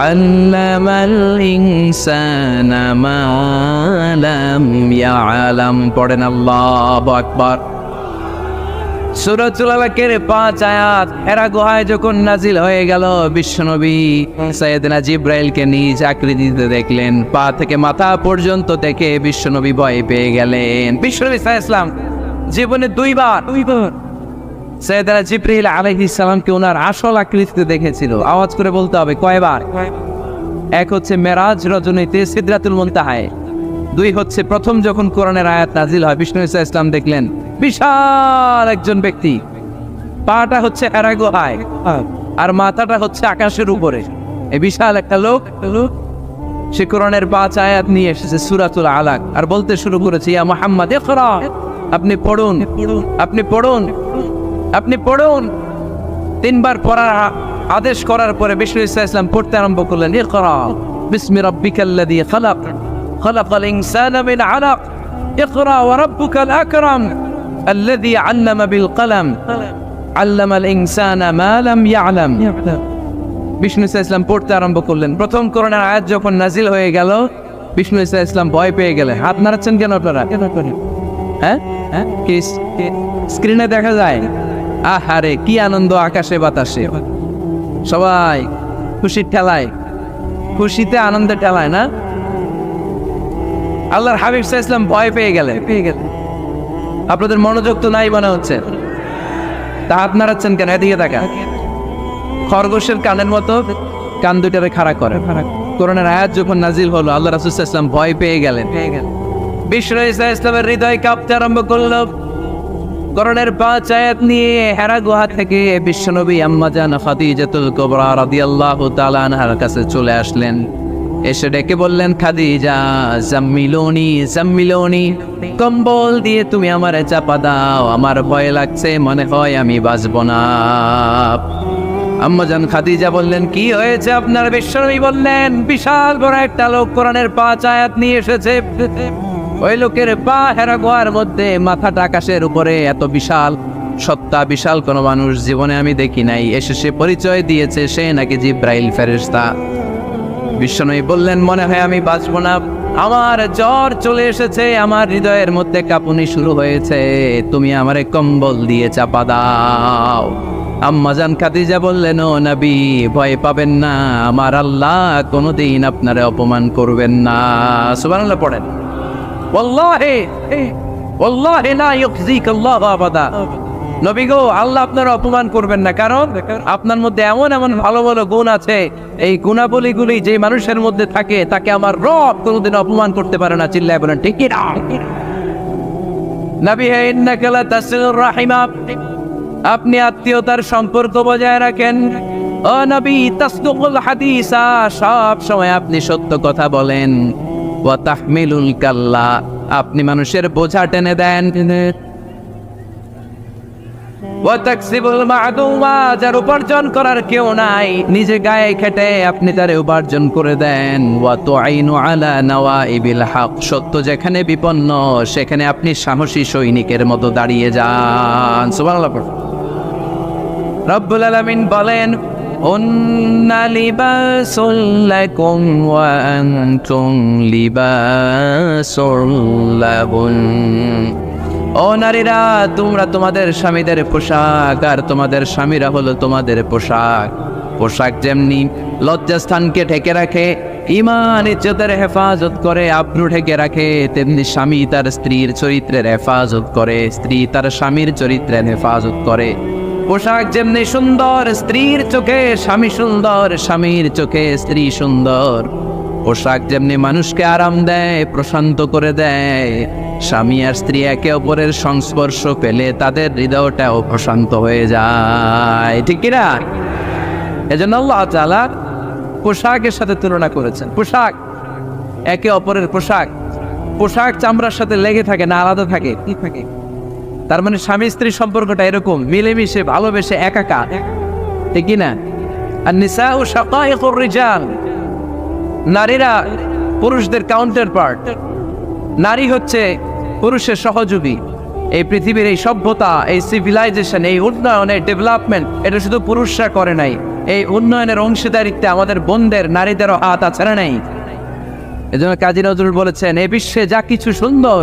আল্লামাল ইনসানা মা লাম ইয়ালাম। পড়েন আল্লাহু আকবার। সূরাতুল আলাকের 5 আয়াত হেরা গুহায় যখন নাজিল হয়ে গেল, বিশ্বনবী সাইয়েদনা জিবরাইলকে নিজ আকৃতিতে দেখলেন, পা থেকে মাথা পর্যন্ত দেখে বিশ্বনবী ভয় পেয়ে গেলেন। বিশ্বনবী সাল্লাল্লাহু আলাইহি ওয়াসাল্লাম জীবনে দুইবার সাইয়েদনা জিবরাইল আলাইহিস সালামকে ওনার আসল আকৃতিতে দেখেছিল। আওয়াজ করে বলতে হবে, কয়বার? এক হচ্ছে মেরাজ রজনীতে সিদরাতুল মুনতাহায়, 2 হচ্ছে প্রথম যখন কোরআনের আয়াত নাজিল হয়, বিষ্ণু সাল্লাল্লাহু আলাইহি ওয়াসাল্লাম দেখলেন বিশাল একজন ব্যক্তি, পাটা হচ্ছে হেরা গুহায় আর মাথাটা হচ্ছে আকাশের উপরে। এই বিশাল একটা লোক, সে কোরআনের 5 আয়াত নিয়ে এসেছে সূরাতুল আলাক, আর বলতে শুরু করেছে, ইয়া মুহাম্মদ ইকরা, আপনি পড়ুন, আপনি পড়ুন, আপনি পড়ুন। 3 বার পড়ার আদেশ করার পরে বিষ্ণু সাল্লাল্লাহু আলাইহি ওয়াসাল্লাম পড়তে আরম্ভ করলেন, ইকরা বিসমি রাব্বিকাল্লাযী খালাক, খালাকাল ইনসানা মিন আলাক, ইকরা ওয়া রাব্বুকাল আকরাম আল্লাযী আল্লামা বিল কলম আল্লামাল ইনসানা মা লাম ইয়ালাম। বিষ্ণু সাল্লাল্লাহু আলাইহি ওয়াসাল্লাম পড়তে আরম্ভ করলেন। প্রথম কোরআনের আয়াত যখন নাজিল হয়ে গেল, বিষ্ণু সাল্লাল্লাহু আলাইহি ওয়াসাল্লাম ভয় পেয়ে গেলেন। হাত নাড়াচ্ছেন কেন আপনারা? হ্যাঁ, কি স্ক্রিনে দেখা যায়? আহারে কি আনন্দ আকাশে বাতাসে, সবাই খুশির ঠেলায়, খুশিতে আনন্দে ঠেলায় না? আল্লাহর হাবিব সাল্লাল্লাহু আলাইহি ওয়াসাল্লাম ভয় পেয়ে গেলেন। আপনাদের মনোযোগ তো নাই মনে হচ্ছে, তা হাত নাড়াচ্ছেন কেন? এদিকে তাকা। খরগোশের কানের মতো কান দুটারে খাড়া করে। কোরআনের আয়াত যখন নাজিল হলো, আল্লাহ রাসূল সাল্লাল্লাহু আলাইহি ওয়াসাল্লাম ভয় পেয়ে গেলেন। বিষ্ণু সাল্লাল্লাহু আলাইহি ওয়াসাল্লামের হৃদয় কাঁপতে আরম্ভ করলো। কোরআনের 5 আয়াত নিয়ে হেরা গুহা থেকে বিশ্বনবী আম্মা জান খাদিজাতুল কুবরা রাদিয়াল্লাহু তাআলা আনহার কাছে চলে আসলেন। এসে ডেকে বললেন, খাদিজা জাম্মিলুনি জাম্মিলুনি, কম্বল দিয়ে তুমি আমারে চাপা দাও, আমার ভয় লাগছে, মনে হয় আমি বাঁচব না। আম্মা জান খাদিজা বললেন, কি হয়েছে আপনার? বিশ্বনবী বললেন, বিশাল বড় একটা লোক কোরআনের 5 আয়াত নিয়ে এসেছে। ওই লোকের পা হেরা গুহার মধ্যে, মাথাটা আকাশের উপরে, এত বিশাল সত্তা, বিশাল কোন মানুষ জীবনে আমি দেখি নাই। এসে সে পরিচয় দিয়েছে সে নাকি জিবরাইল ফেরেশতা। বিশ্বনবী বললেন, মনে হয় আমি বাঁচব না, আমার জ্বর চলে এসেছে, আমার হৃদয়ের মধ্যে কাঁপুনি শুরু হয়েছে, তুমি আমারে কম্বল দিয়ে চাপা দাও। আম্মা জান খাদিজা বললেন, ও নবী ভয় পাবেন না, আমার আল্লাহ কোনোদিন আপনারে অপমান করবেন না। সুবহানাল্লাহ পড়েন। ওয়াল্লাহি ওয়াল্লাহি লা ইউখজিকাল্লাহু আবাদা। নবী গো, আল্লাহ আপনার অপমান করবেন না, কারণ আপনার মধ্যে এমন এমন ভালো ভালো গুণ আছে, এই গুণাবলীগুলি যে মানুষের মধ্যে থাকে তাকে আমার রব কোনোদিন অপমান করতে পারে না। চিল্লায় বলেন ঠিক কি না? নবী হে, ইন্নাকা লা তাসিলুর রাহিমা, আপনি আত্মীয়তার সম্পর্ক বজায় রাখেন। ও নবী তাসদুকুল হাদিসা, সব সময় আপনি সত্য কথা বলেন। ওয়া তাহমিলুল কাল্লা, আপনি মানুষের বোঝা টেনে দেন। ওয়া তাকসিবুল মা'দুমা, যার উপার্জন করার কেউ নাই, নিজে গায়ে খেটে আপনি তারে উপার্জন করে দেন। ওয়া তুআইনু আলা নাওয়াইবিল হক, সত্য যেখানে বিপন্ন সেখানে আপনি সাহসী সৈনিকের মতো দাঁড়িয়ে যান। সুবহানাল্লাহ। রব্বুল আলামিন বলেন, উন্না লিবাসুল লাকুম ওয়া আনতুম লিবাসুল লাহুন। ও নারীরা, তোমরা তোমাদের স্বামীদের পোশাক, আর তোমাদের স্বামীরা হলো তোমাদের পোশাক। পোশাক যেমনি লজ্জাস্থানকে ঢেকে রাখে, ঈমান ইজ্জতের হেফাজত করে, আব্রু ঢেকে রাখে, তেমনি স্বামী তার স্ত্রীর চরিত্রের হেফাজত করে, স্ত্রী তার স্বামীর চরিত্রের হেফাজত করে। পোশাক যেমনি সুন্দর, স্ত্রীর চোখে স্বামী সুন্দর, স্বামীর চোখে স্ত্রী সুন্দর। পোশাক যেমনি মানুষকে আরাম দেয়, প্রশান্ত করে দেয়, স্বামী আর স্ত্রী একে অপরের সংস্পর্শ পেলে তাদের হৃদয়টাও প্রশান্ত হয়ে যায়, ঠিক কিনা? এজন্য আল্লাহ তাআলা পোশাকের সাথে তুলনা করেছেন। পোশাক একে অপরের পোশাক, পোশাক চামড়ার সাথে লেগে থাকে না, আলাদা থাকে, কি থাকে। তার মানে স্বামী স্ত্রী সম্পর্কটা এরকম মিলেমিশে ভালোবেসে একাকার, ঠিক কিনা? আর নিসাউ শাকাইকুর রিজাল, নারীরা পুরুষদের কাউন্টার পার্ট। নারী হচ্ছে পুরুষের সহযোগী। এই পৃথিবীর এই সভ্যতা, এই সিভিলাইজেশন, এই উন্নয়ন, এই ডেভেলপমেন্ট, এটা শুধু পুরুষরা করে নাই। এই উন্নয়নের অংশীদারিত্বে আমাদের বোনদের, নারীদেরও হাত আছে না নাই? এজন্য কাজী নজরুল বলেছেন, এ বিশ্বে যা কিছু সুন্দর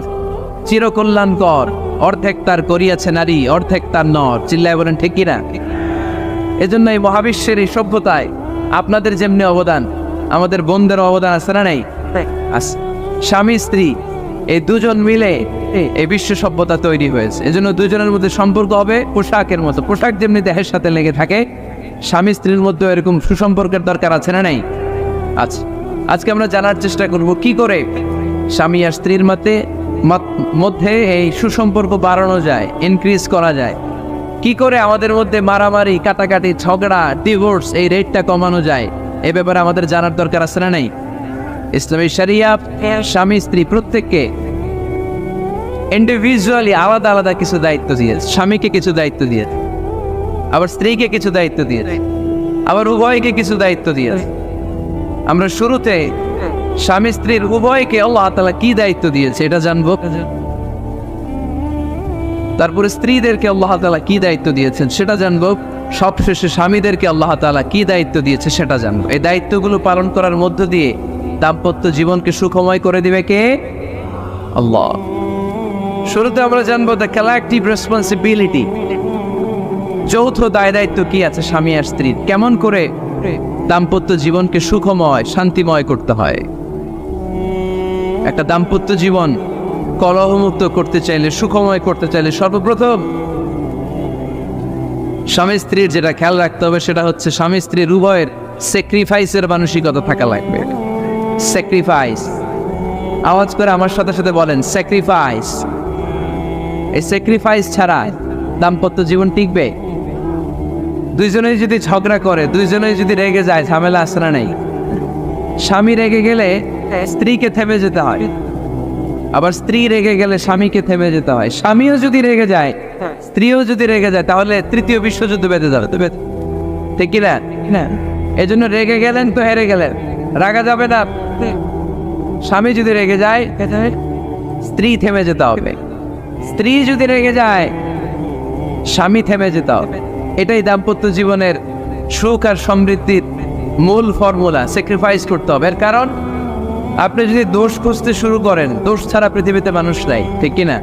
চিরকল্যাণকর, অর্ধেক তার করিয়াছে নারী, অর্ধেক তার নর। চিল্লায় বলেন ঠিক কিনা? এজন্য এই মহাবিশ্বের এই সভ্যতায় আপনাদের যেমনি অবদান, আমাদের বোনদেরও অবদান আছে না নাই? আছে। স্বামী স্ত্রী এই দুজন মিলে এই বিশ্ব সভ্যতা তৈরি হয়েছে। এজন্য দুজনের মধ্যে সম্পর্ক হবে পোশাকের মতো। পোশাক যেমনি দেহের সাথে লেগে থাকে, স্বামী স্ত্রীর মধ্যে এরকম সুসম্পর্কের দরকার আছে না নাই? আছে। আজকে আমরা জানার চেষ্টা করব কি করে স্বামী আর স্ত্রীর মধ্যে এই সুসম্পর্ক বাড়ানো যায়, ইনক্রিজ করা যায়। কি করে আমাদের মধ্যে মারামারি, কাটাকাটি, ঝগড়া, ডিভোর্স এই রেটটা কমানো যায়, এ ব্যাপারে আমাদের জানার দরকার আছে না নাই? ইসলামী শরিয়া স্বামী স্ত্রী প্রত্যেককে ইন্ডিভিজুয়ালি আলাদা আলাদা কিছু দায়িত্ব দিয়েছে। স্বামীকে কিছু দায়িত্ব দিয়েছে, আবার স্ত্রীকে কিছু দায়িত্ব দিয়েছে, আবার উভয়কে কিছু দায়িত্ব দিয়েছে। আমরা শুরুতে স্বামী স্ত্রীর উভয়কে আল্লাহ তাআলা কি দায়িত্ব দিয়েছে এটা জানবো। তারপরে স্ত্রীদেরকে আল্লাহ তাআলা কি দায়িত্ব দিয়েছেন সেটা জানবো। সবশেষে স্বামীদেরকে আল্লাহ তাআলা কি দায়িত্ব দিয়েছে সেটা জানবো। এই দায়িত্বগুলো পালন করার মধ্য দিয়ে দাম্পত্য জীবনকে সুখময় করে দিবে কে? আল্লাহ। শুরুতে আমরা জানবো দ্য কালেকটিভ রেসপন্সিবিলিটি, যৌথ দায় দায়িত্ব কি আছে স্বামী আর স্ত্রীর, কেমন করে দাম্পত্য জীবনকে সুখময়, শান্তিময় করতে হয়। একটা দাম্পত্য জীবন কলহমুক্ত করতে চাইলে, সুখময় করতে চাইলে সর্বপ্রথম স্বামী স্ত্রীর যেটা খেয়াল রাখতে হবে সেটা হচ্ছে স্বামী স্ত্রীর উভয়ের স্যাক্রিফাইসের মানসিকতা থাকা লাগবে। স্যাক্রিফাইস, আওয়াজ করে আমার সাথে সাথে বলেন স্যাক্রিফাইস। এই স্যাক্রিফাইস ছাড়া দাম্পত্য জীবন টিকবে? দুইজনেই যদি ঝগড়া করে, দুইজনেই যদি রেগে যায়, ঝামেলা আসে না নাই? স্বামী রেগে গেলে স্ত্রীকে থেমে যেতে হয়, আবার স্ত্রী রেগে গেলে স্বামীকে থেমে যেতে হয়। স্বামীও যদি রেগে যায়, স্ত্রীও যদি রেগে যায়, তাহলে তৃতীয় বিশ্বযুদ্ধ বেঁধে যাবে, ঠিক কিনা? এই জন্য রেগে গেলেন তো হেরে গেলেন, রাগা যাবে না। স্বামী যদি রেগে যায়, স্ত্রী থেমে যেতে হবে। স্ত্রী যদি রেগে যায়, স্বামী থেমে যেতে হবে। এটাই দাম্পত্য জীবনের সুখ আর সমৃদ্ধির মূল ফর্মুলা। স্যাক্রিফাইস করতে হবে। এর কারণ আপনি যদি দোষ খুঁজতে শুরু করেন, দোষ ছাড়া পৃথিবীতে মানুষ নাই, ঠিক কিনা?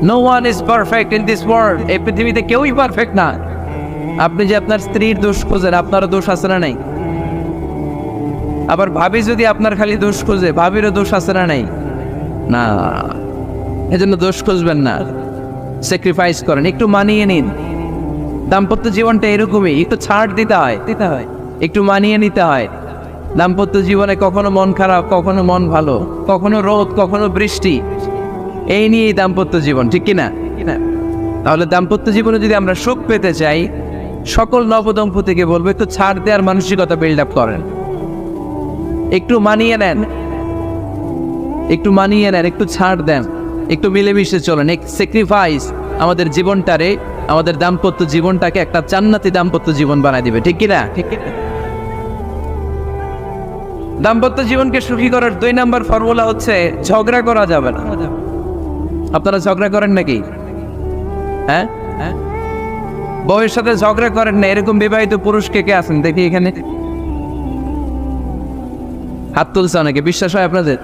No one is perfect in this world. এই পৃথিবীতে কেউই পারফেক্ট না। আপনি যে আপনার স্ত্রীর দোষ খোঁজেন, আপনারও দোষ আছে না নাই? আবার ভাবি যদি আপনার খালি দোষ খোঁজে, ভাবিরও দোষ আছে না নাই? না। এজন্য দোষ খুঁজবেন না, স্যাক্রিফাইস করেন, একটু মানিয়ে নিন। দাম্পত্য জীবনটা এরকমই, একটু ছাড় দিতে হয়, একটু মানিয়ে নিতে হয়। দাম্পত্য জীবনে কখনো মন খারাপ, কখনো মন ভালো, কখনো রোদ, কখনো বৃষ্টি, এই নিয়েই দাম্পত্য জীবন, ঠিক কিনা? তাহলে দাম্পত্য জীবনে যদি আমরা সুখ পেতে চাই, সকল নবদম্পতিকে বলবো একটু ছাড় দেওয়ার মানসিকতা বিল্ড আপ করেন, একটু মানিয়ে নেন, একটু ছাড় দেন, একটু মিলেমিশে চলেন। এক স্যাক্রিফাইস আমাদের জীবনটারে, আমাদের দাম্পত্য জীবনটাকে একটা জান্নাতি দাম্পত্য জীবন বানায় দিবে, ঠিক কিনা? দাম্পত্য জীবনকে সুখী করার 2 নাম্বার ফর্মুলা হচ্ছে ঝগড়া করা যাবে না। আপনারা ঝগড়া করেন নাকি? হ্যাঁ, বউয়ের সাথে ঝগড়া করেন না এরকম বিবাহিত পুরুষ কে কে আছেন দেখি এখানে? হাত তুলছে অনেকে, বিশ্বাস হয় আপনাদের?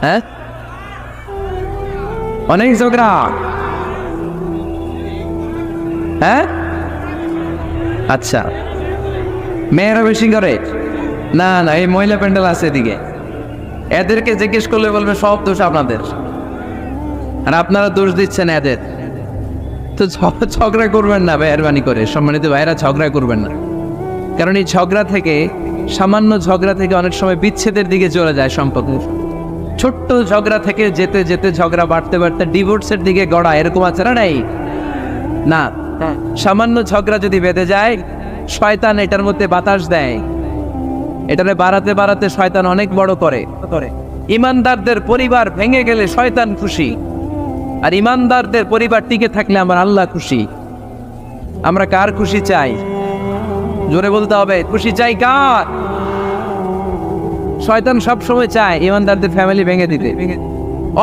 হ্যাঁ, অনেক ঝগড়া। হ্যাঁ, আচ্ছা, মেয়েরা বেশি করে? না না, এই মহিলা প্যান্ডেল আছে এদিকে, এদেরকে জিজ্ঞেস করলে বলবে সব দোষ আপনাদের, আর আপনারা দোষ দিচ্ছেন এদের। তো ঝগড়া করবেন না মেহরবানি করে, সম্মানিত ভাইরা, ঝগড়া করবেন না। কারণ এই ঝগড়া থেকে, সামান্য ঝগড়া থেকে অনেক সময় বিচ্ছেদের দিকে চলে যায় সম্পর্ক। ছোট্ট ঝগড়া থেকে যেতে যেতে ঝগড়া বাড়তে বাড়তে ডিভোর্সের দিকে গড়া, এরকম আছে না? নাই না, সামান্য ঝগড়া যদি বেঁধে যায়, শয়তান এটার মধ্যে বাতাস দেয়, এটারে বাড়াতে বাড়াতে শয়তান অনেক বড় করে। ইমানদারদের পরিবার ভেঙে গেলে শয়তান খুশি, আর ইমানদারদের পরিবার টিকে থাকলে আমার আল্লাহ খুশি। আমরা কার খুশি চাই? জোরে বলতে হবে, খুশি চাই কার? শয়তান সব সময় চায় ইমানদারদের ফ্যামিলি ভেঙে দিতে।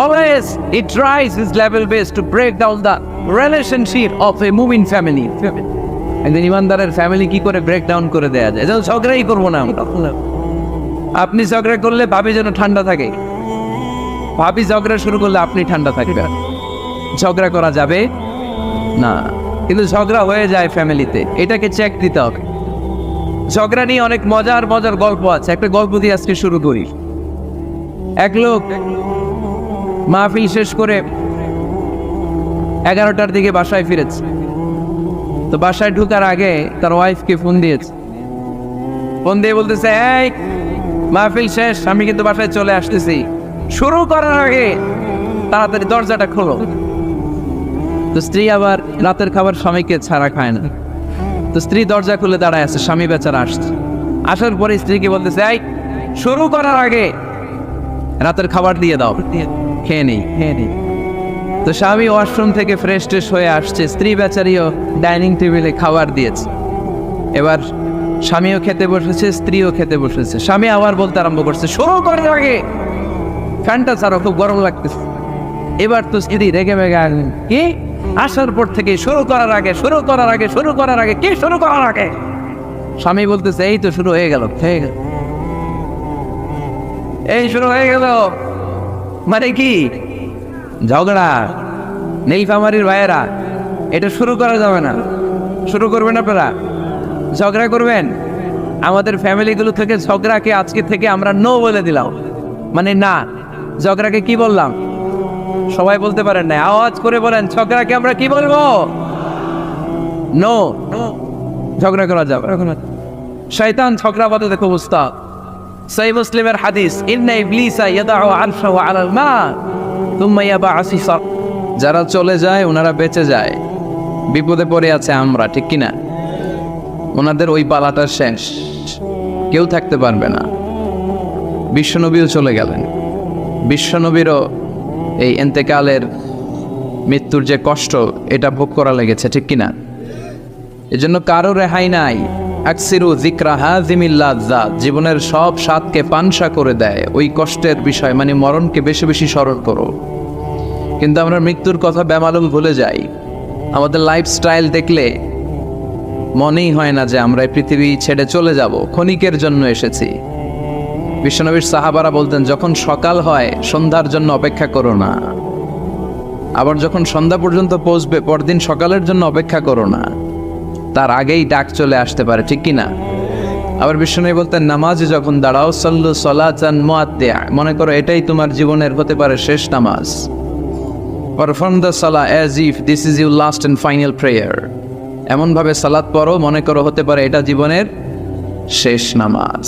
Always it tries its level best to break down the relationship of a moving family. একজন ইমানদারের ফ্যামিলি কি করে ব্রেক ডাউন করে দেয়া যায়? যেন ঝগড়াই করবো না আমরা। আপনি ঝগড়া করলে ভাবি যেন ঠান্ডা থাকে, ভাবি ঝগড়া শুরু করলে আপনি ঠান্ডা থাকবেন। ঝগড়া করা যাবে না, কিন্তু ঝগড়া হয়ে যায় ফ্যামিলিতে, এটাকে চেক দিতে হবে। ঝগড়া নিয়ে অনেক মজার মজার গল্প আছে, একটা গল্প দিয়ে আজকে শুরু করি। এক লোক মাহফিল শেষ করে 11টার দিকে বাসায় ফিরেছে। তো বাসায় ঢুকার আগে তার ওয়াইফকে ফোন দিয়েছে, ফোন দিয়ে বলতেছে, এই মাহফিল শেষ, আমি কিন্তু বাসায় চলে আসতেছি, শুরু করার আগে তাড়াতাড়ি দরজাটা খোলো। তো স্ত্রী আবার রাতের খাবার স্বামীকে ছাড়া খায় না, তো স্ত্রী দরজা খুলে দাঁড়ায় আছে, স্বামী বেচারা আসছে। আসার পরে স্ত্রীকে বলতেছে, এই শুরু করার আগে রাতের খাবার দিয়ে দাও, খেয়ে নেই। তো স্বামী ওয়াশরুম থেকে ফ্রেশ ট্রেশ হয়ে আসছে, স্ত্রী বেচারিও ডাইনিং টেবিলে খাবার দিয়েছে। এবার স্বামীও খেতে বসেছে, স্ত্রীও খেতে বসেছে। স্বামী আবার বলতে আরম্ভ করছে, শুরু করার আগে ফ্যানটা ছাড়ো, খুব গরম লাগতেছে। এবার তো স্ত্রী রেগে মেগে আসলেন, কি আসার পর থেকে শুরু করার আগে কি শুরু করার আগে? স্বামী বলতেছে, এই তো শুরু হয়ে গেল, এই শুরু হয়ে গেল। মানে কি? ঝগড়া। নীলফামারীর ভাইয়েরা, এটা শুরু করা যাবে না। শুরু করবেন আপনারা, ঝগড়া করবেন। আমাদের ফ্যামিলিগুলো থেকে ঝগড়াকে আজকে থেকে আমরা নো বলে দিলাম, মানে না। ঝগড়াকে কি বললাম? সবাই বলতে পারেন না, আওয়াজ করে বলেন, ঝগড়াকে আমরা কি বলবো? নো। ঝগড়া করা যাবে। শয়তান ঝগড়া বাঁধাতে খুব উস্তাদ। সহিহ মুসলিমের হাদিস, ইন্না ইবলিসা ইয়াদাউ আরশাহু আলাল মা তুম্মা ইয়াবআসু। যারা চলে যায় ওনারা বেঁচে যায়, বিপদে পড়ে আছে আমরা, ঠিক কিনা? ওনাদের ওই পালাটা শেষ, কেউ থাকতে পারবে না। বিশ্বনবীও চলে গেলেন, বিশ্বনবীরও এই এন্তেকালের মৃত্যুর যে কষ্ট, এটা ভোগ করা লেগেছে, ঠিক কিনা? এজন্য কারো রেহাই নাই। আকসিরু যিকরা হাযিমিল লাযযাত, জীবনের সব স্বাদকে পানসা করে দেয় ওই কষ্টের বিষয়, মানে মরণকে বেশি বেশি স্মরণ করো। কিন্তু আমরা মৃত্যুর কথা বেমালুম ভুলে যাই। আমাদের লাইফস্টাইল দেখলে মনেই হয় না যে আমরা এই পৃথিবী ছেড়ে চলে যাব, ক্ষণিকের জন্য এসেছি। বিশ্বনবীর সাহাবারা বলতেন, যখন সকাল হয় সন্ধ্যার জন্য অপেক্ষা করো না, আবার যখন সন্ধ্যা পর্যন্ত পৌঁছবে পরদিন সকালের জন্য অপেক্ষা করো না, তার আগেই ডাক চলে আসতে পারে, ঠিক কিনা? আবার বিশ্বনবী বলতেন, নামাজে যখন দাঁড়াও, সাল্লু সালাতান মুআত্তিআ, মনে করো এটাই তোমার জীবনের হতে পারে শেষ নামাজ। Perform the Salah as if this is your last and final prayer, এমনভাবে সালাত পড়ো মনে করো হতে পারে এটা জীবনের শেষ নামাজ।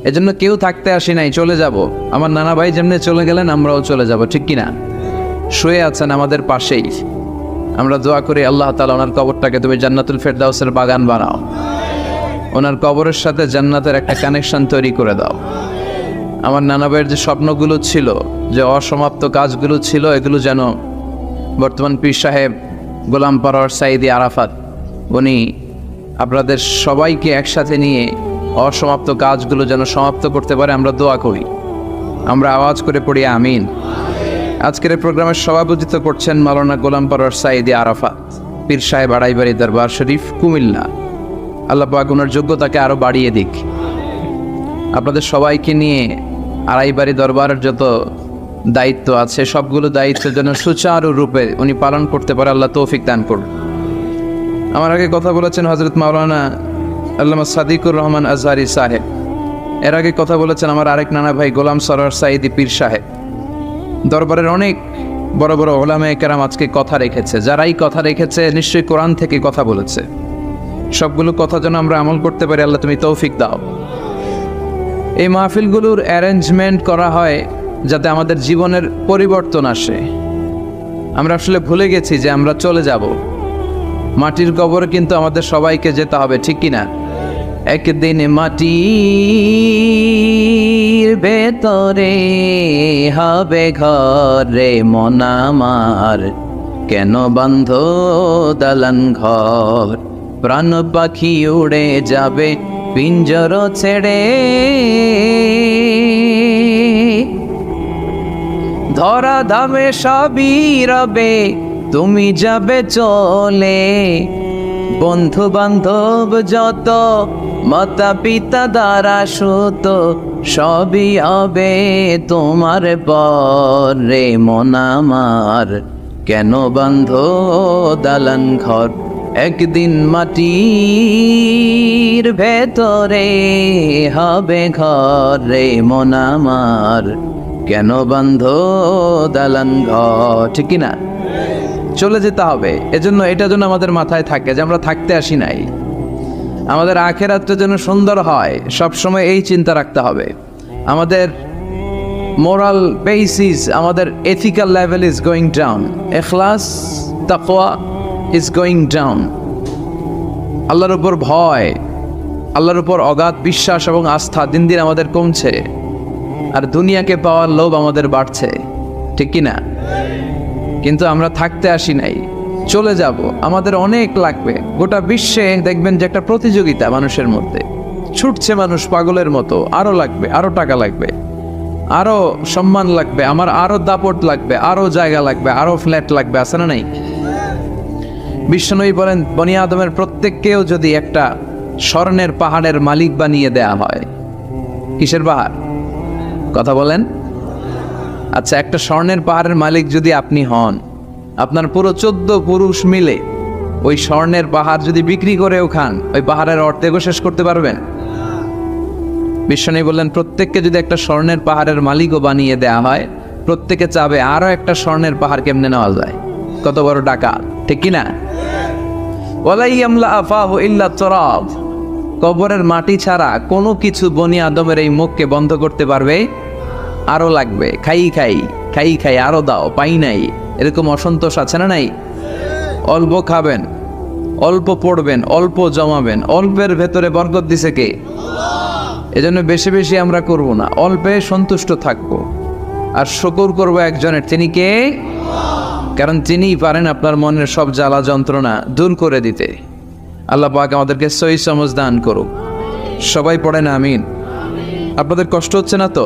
এজন্য কেউ থাকতে আসি নাই, চলে যাব। আমার নানা ভাই যেমনি চলে গেলেন আমরাও চলে যাব, ঠিক কিনা? শুয়ে আছেন আমাদের পাশেই, আমরা দোয়া করি আল্লাহ তাআলা ওনার কবরটাকে তুমি জান্নাতুল ফেরদাউসের বাগান বানাও, ওনার কবরের সাথে জান্নাতের একটা কানেকশন তৈরি করে দাও। আমার নানা ভাইয়ের যে স্বপ্নগুলো ছিল, যে অসমাপ্ত কাজগুলো ছিল, এগুলো যেন বর্তমান পীর সাহেব গোলাম পরওয়ার সাঈদী আরাফাত উনি আপনাদের সবাইকে একসাথে নিয়ে অসমাপ্ত কাজগুলো যেন সমাপ্ত করতে পারে, আমরা দোয়া করি। আমরা আওয়াজ করে পড়ি আমিন। আজকের এই প্রোগ্রামের সভাপতিত্ব করছেন মাওলানা গোলাম পরওয়ার সাঈদী আরাফাত, পীর সাহেব আড়াইবাড়ি দরবার শরীফ, কুমিল্লা। আল্লাহ পাক ওনার যোগ্যতাকে আরও বাড়িয়ে দিক। আপনাদের সবাইকে নিয়ে আড়াইবাড়ি দরবারের যত দায়িত্ব আছে সবগুলো দায়িত্বের জন্য সুচারুরূপে উনি পালন করতে পারে, আল্লাহ তৌফিক দান করুন। আমার আগে কথা বলেছেন হযরত মাওলানা আল্লামা সাদিকুর রহমান আজহারি সাহেব, এর আগে কথা বলেছেন আমার আরেক নানা ভাই গোলাম সরওয়ার সাঈদী পীর সাহেব। দরবারের অনেক বড় বড় উলামায়ে কেরাম আজকে কথা রেখেছে, যারাই কথা রেখেছে নিশ্চয়ই কোরআন থেকে কথা বলেছে। সবগুলো কথা যেন আমরা আমল করতে পারি, আল্লাহ তুমি তৌফিক দাও। এই মাহফিলগুলোর অ্যারেঞ্জমেন্ট করা হয় যাতে আমাদের জীবনের পরিবর্তন আসে। আমরা আসলে ভুলে গেছি যে আমরা চলে যাব, মাটির কবরে কিন্তু আমাদের সবাইকে যেতে হবে, ঠিক কিনা? একদিন মাটির ভেতরে হবে ঘরে মন আমার, কেন বন্ধ দালান ঘর, প্রাণ পাখি উড়ে যাবে পিঞ্জর ছেড়ে, ধরা ধামে সবই রবে তুমি যাবে চলে, বন্ধু বান্ধব যত মাতা পিতা দ্বারা সুত সবই হবে তোমার পরে মন আমার, কেন বন্ধ দালান ঘর, একদিন মাটির ভেতরে হবে ঘরে মন আমার, কেন বন্ধ দালান ঘর, ঠিক কিনা? চলে যেতে হবে। এজন্য এটা যেন আমাদের মাথায় থাকে যে আমরা থাকতে আসি নাই, আমাদের আখিরাতটা যেন সুন্দর হয়, সবসময় এই চিন্তা রাখতে হবে। আমাদের মোরাল বেসিস, আমাদের ethical level is going down, ইখলাস তাকওয়া ইজ গোয়িং ডাউন। আল্লাহর উপর ভয়, আল্লাহর উপর অগাধ বিশ্বাস এবং আস্থা দিন দিন আমাদের কমছে, আর দুনিয়াকে পাওয়ার লোভ আমাদের বাড়ছে, ঠিক কিনা? কিন্তু আমরা থাকতে আসি নাই, চলে যাব। আমাদের অনেক লাগবে। গোটা বিশ্বে দেখবেন যে একটা প্রতিযোগিতা মানুষের মধ্যে, ছুটছে মানুষ পাগলের মতো, আরো লাগবে, আরো টাকা লাগবে, আরো সম্মান লাগবে, আমার আরো দাপট লাগবে, আরো জায়গা লাগবে, আরো ফ্ল্যাট লাগবে, আছে না নাই? বিশ্বনবী বলেন বনি আদমের প্রত্যেককেও যদি একটা স্বর্ণের পাহাড়ের মালিক বানিয়ে দেয়া হয়, কিসের পাহাড়? কথা বলেন। আচ্ছা, একটা স্বর্ণের পাহাড়ের মালিক যদি আপনি হন, আপনার পুরো 14 পুরুষ মিলে ওই স্বর্ণের পাহাড় যদি বিক্রি করেও খান, ওই পাহাড়ের অর্ধেকও শেষ করতে পারবেন? বিশ্বনবী বললেন প্রত্যেককে যদি একটা স্বর্ণের পাহাড়ের মালিকও বানিয়ে দেয়া হয়, প্রত্যেকে চাবে আরো একটা স্বর্ণের পাহাড় কেমনে নেওয়া যায়। কত বড় ডাকাত, ঠিক কিনা? ওয়ালা ইয়ামলা আফাহু ইল্লা তুরাব, কবরের মাটি ছাড়া কোনো কিছু বনি আদমের এই মুখকে বন্ধ করতে পারবে? আরো লাগবে, খাই খাই খাই খাই, আরো দাও, পাই নাই, এরকম অসন্তোষ আছে না নাই? অল্প খাবেন, অল্প পড়বেন, অল্প জমাবেন, অল্পের ভেতরে বরকত দিছে কে? এজন্য বেশি বেশি আমরা করব না, অল্পে সন্তুষ্ট থাকব, আর শুকর করব একজনের, তিনি কে? কারণ তিনিই পারেন আপনার মনের সব জ্বালা যন্ত্রণা দূর করে দিতে। আল্লাহ পাক আমাদেরকে সহি সমঝ দান করুক। সবাই পড়েন আমিন। আপনাদের কষ্ট হচ্ছে না তো?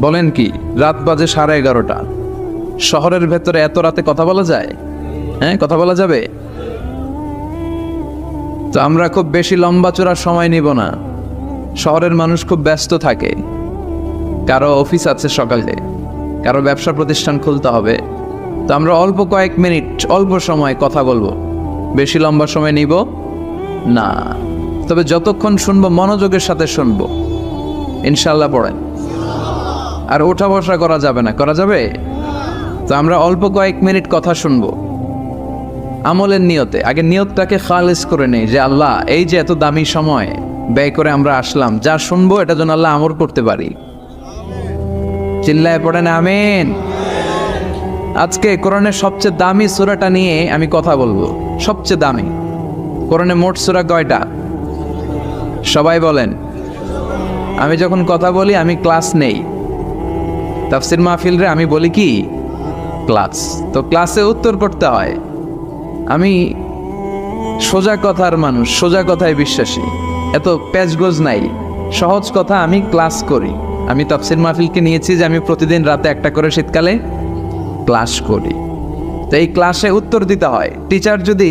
বলেন কি, রাত বাজে 11:30, শহরের ভেতরে এত রাতে কথা বলা যায়? হ্যাঁ, কথা বলা যাবে? তো আমরা খুব বেশি লম্বা চড়া সময় নিব না। শহরের মানুষ খুব ব্যস্ত থাকে, কারো অফিস আছে সকালে, কারো ব্যবসা প্রতিষ্ঠান খুলতে হবে। তো আমরা অল্প কয়েক মিনিট, অল্প সময় কথা বলবো, বেশি লম্বা সময় নিব না। তবে যতক্ষণ শুনবো মনোযোগের সাথে শুনবো, ইনশাল্লাহ পড়েন। আর ওঠা বসা করা যাবে না, করা যাবে? তো আমরা অল্প কয়েক মিনিট কথা শুনবো আমলের নিয়তে। আগে নিয়তটাকে খালিস করে নেই যে আল্লাহ, এই যে এত দামি সময় ব্যয় করে আমরা আসলাম, যা শুনবো এটা যেন আল্লাহ আমল করতে পারি। চিল্লায় পড়েন আমিন। আজকে কোরআনের সবচেয়ে দামি সূরাটা নিয়ে আমি কথা বলবো। সবচেয়ে দামি কোরআনে মোট সূরা কয়টা? সবাই বলেন। আমি যখন কথা বলি আমি ক্লাস নেই, তাফসির মাহফিলরে আমি বলি কি ক্লাস। তো ক্লাসে উত্তর করতে হয়। আমি সোজা কথার মানুষ, সোজা কথায় বিশ্বাসী, এত প্যাচগোজ নাই, সহজ কথা। আমি ক্লাস করি। আমি তাফসির মাহফিলকে নিয়েছি যে আমি প্রতিদিন রাতে একটা করে শীতকালে ক্লাস করি। তো এই ক্লাসে উত্তর দিতে হয়। টিচার যদি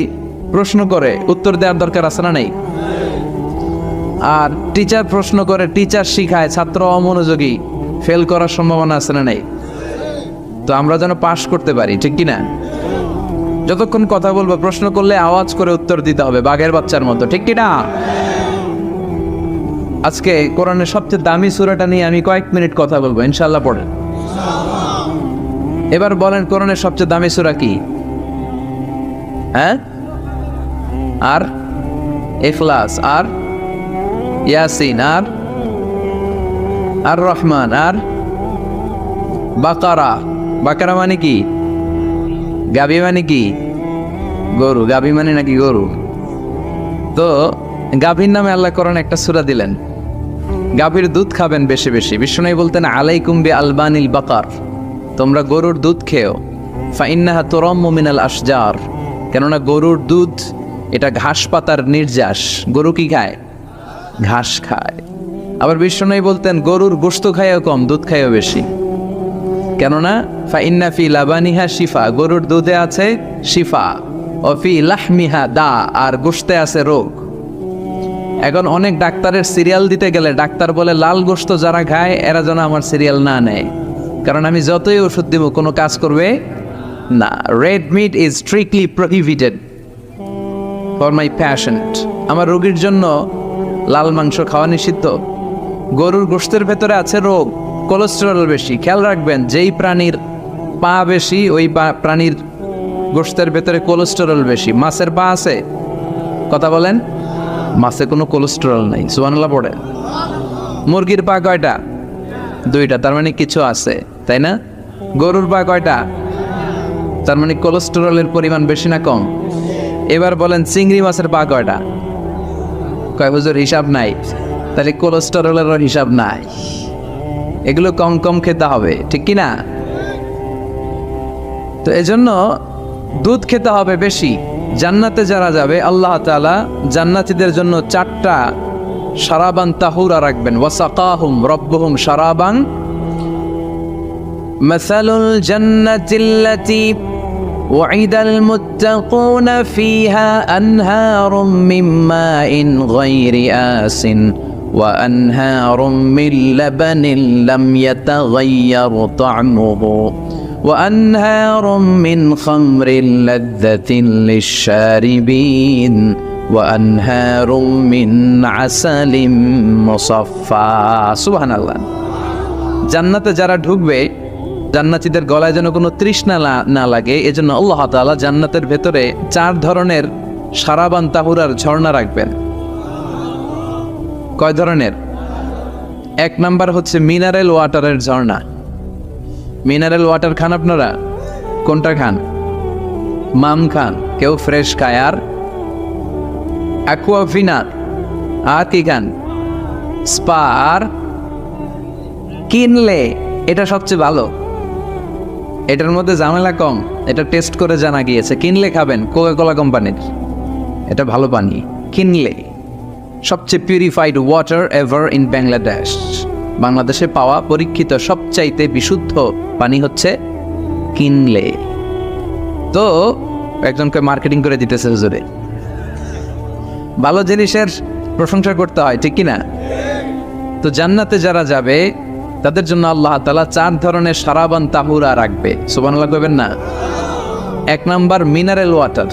প্রশ্ন করে উত্তর দেওয়ার দরকার আছে না নেই? আর টিচার প্রশ্ন করে, টিচার শিখায়, ছাত্র অমনোযোগী, ফেল করার সম্ভাবনা আছে না নেই? তো আমরা যেন পাস করতে পারি, ঠিক কিনা? যতক্ষণ কথা বলবো প্রশ্ন করলে আওয়াজ করে উত্তর দিতে হবে, বাঘের বাচ্চার মতো, ঠিক কিনা? আজকে কোরআনের সবচেয়ে দামি সূরাটা নিয়ে আমি কয়েক মিনিট কথা বলবো, ইনশাআল্লাহ। পড়েন। এবার বলেন কোরআনের সবচেয়ে দামি সূরা কি? হ্যাঁ? আর ইখলাস, আর ইয়াসিন, আর রহমান, আর বাকারা। বাকারা মানে কি? গাভী মানে কি? গরু। গাভী মানে নাকি গরু? তো গাভীর নামে আল্লাহ কোরআনে একটা সূরা দিলেন। গাভীর দুধ খাবেন বেশি বেশি। বিষ্ণু বলতেন আলাইকুম বি আলবানিল বাকার, তোমরা গরুর দুধ খেও। ফাইন্নাহা তুরাম্মু মিনাল আশজার, কেননা গরুর দুধ এটা ঘাস পাতার নির্যাস। গরু কি খায়? ঘাস খায়। আবার বিষ্ণু বলতেন গরুর গোশত খায়ও কম, দুধ খায়ও বেশি, কেননা ফাইন্না ফি লাবানিহা শিফা, গরুর দুধে আছে শিফা, ও ফি লাহমিহা দা, আর গোশতে আছে রোগ। এখন অনেক ডাক্তারের সিরিয়াল দিতে গেলে ডাক্তার বলে লাল গোশত যারা খায় এরা যেন আমার সিরিয়াল না নেয়, কারণ আমি যতই ওষুধ দিব কোনো কাজ করবে না। Red meat is strictly prohibited for my patient. আমার রোগীর জন্য লাল মাংস খাওয়া নিষিদ্ধ। গরুর গোশতের ভেতরে আছে রোগ, কোলেস্টেরল বেশি। খেয়াল রাখবেন, যেই প্রাণীর পা বেশি ওই প্রাণীর গোশতের ভেতরে কোলেস্টেরল বেশি। মাছের পা আছে? কথা বলেন। মাছে কোনো কোলেস্টেরল নাই, সুবহানাল্লাহ পড়ে। মুরগির পা কয়টা? দুইটা, তার মানে কিছু আছে, তাই না? গরুর পা কয়টা? তার মানে কোলেস্টেরলের পরিমাণ বেশি না কম? এবার বলেন চিংড়ি মাছের পা কয়টা? কয় হুজুর হিসাব নাই। তাহলে কোলেস্টেরলেরও হিসাব নাই। এগুলো কম কম খেতে হবে, ঠিক কি না? তো এজন্য দুধ খেতে হবে বেশি। জান্নাতে যারা যাবে আল্লাহ তাআলা জান্নাতীদের জন্য 4টা শারাবান তাহুরা রাখবেন। ওয়াসাকাহুম রাব্বুহুম শারাবান মাসালুল জান্নাতিল্লাতী ওয়াইদাল মুত্তাকুনা ফিহা আনহারুম মিন মাইন গায়রি আসিন ওয়া আনহারুম মিন লাবানিন লাম ইয়াতাগায়্যার তা'মুহু وأنهار من خمر لذة للشاربين وأنهار من عسل مصفى سبحان الله। জান্নাতে যারা ঢুকবে জান্নাতীদের গলায় যেন কোনো তৃষ্ণা না লাগে, এজন্য আল্লাহ তাআলা জান্নাতের ভেতরে 4 ধরনের শারাবান তাহুরার ঝর্ণা রাখবেন। কয় ধরনের? 1 নাম্বার হচ্ছে মিনারেল ওয়াটারের ঝর্ণা। মিনারেল ওয়াটার খান আপনারা? কোনটা খান? মাম খান, কেউ ফ্রেশ খায়। আর অ্যাকুয়াফিনা, আর কি খান? স্পা। আর কিনলে, এটা সবচেয়ে ভালো, এটার মধ্যে ঝামেলা কম, এটা টেস্ট করে জানা গিয়েছে। কিনলে খাবেন কোকা-কোলা কোম্পানির, এটা ভালো পানি। কিনলে সবচেয়ে purified water ever in Bangladesh. বাংলাদেশে পাওয়া পরীক্ষিত সবচাইতে বিশুদ্ধ পানি হচ্ছে কিনলে। তো একজনকে মার্কেটিং করে দিতেছে হুজুরে। ভালো জিনিসের প্রশংসা করতে হয়, ঠিক কিনা? তো জান্নাতে যারা যাবে তাদের জন্য আল্লাহ তাআলা 4 ধরনের শারাবান তাহুরা রাখবে। সুবহানাল্লাহ কইবেন না? 1 নাম্বার মিনারেল ওয়াটার,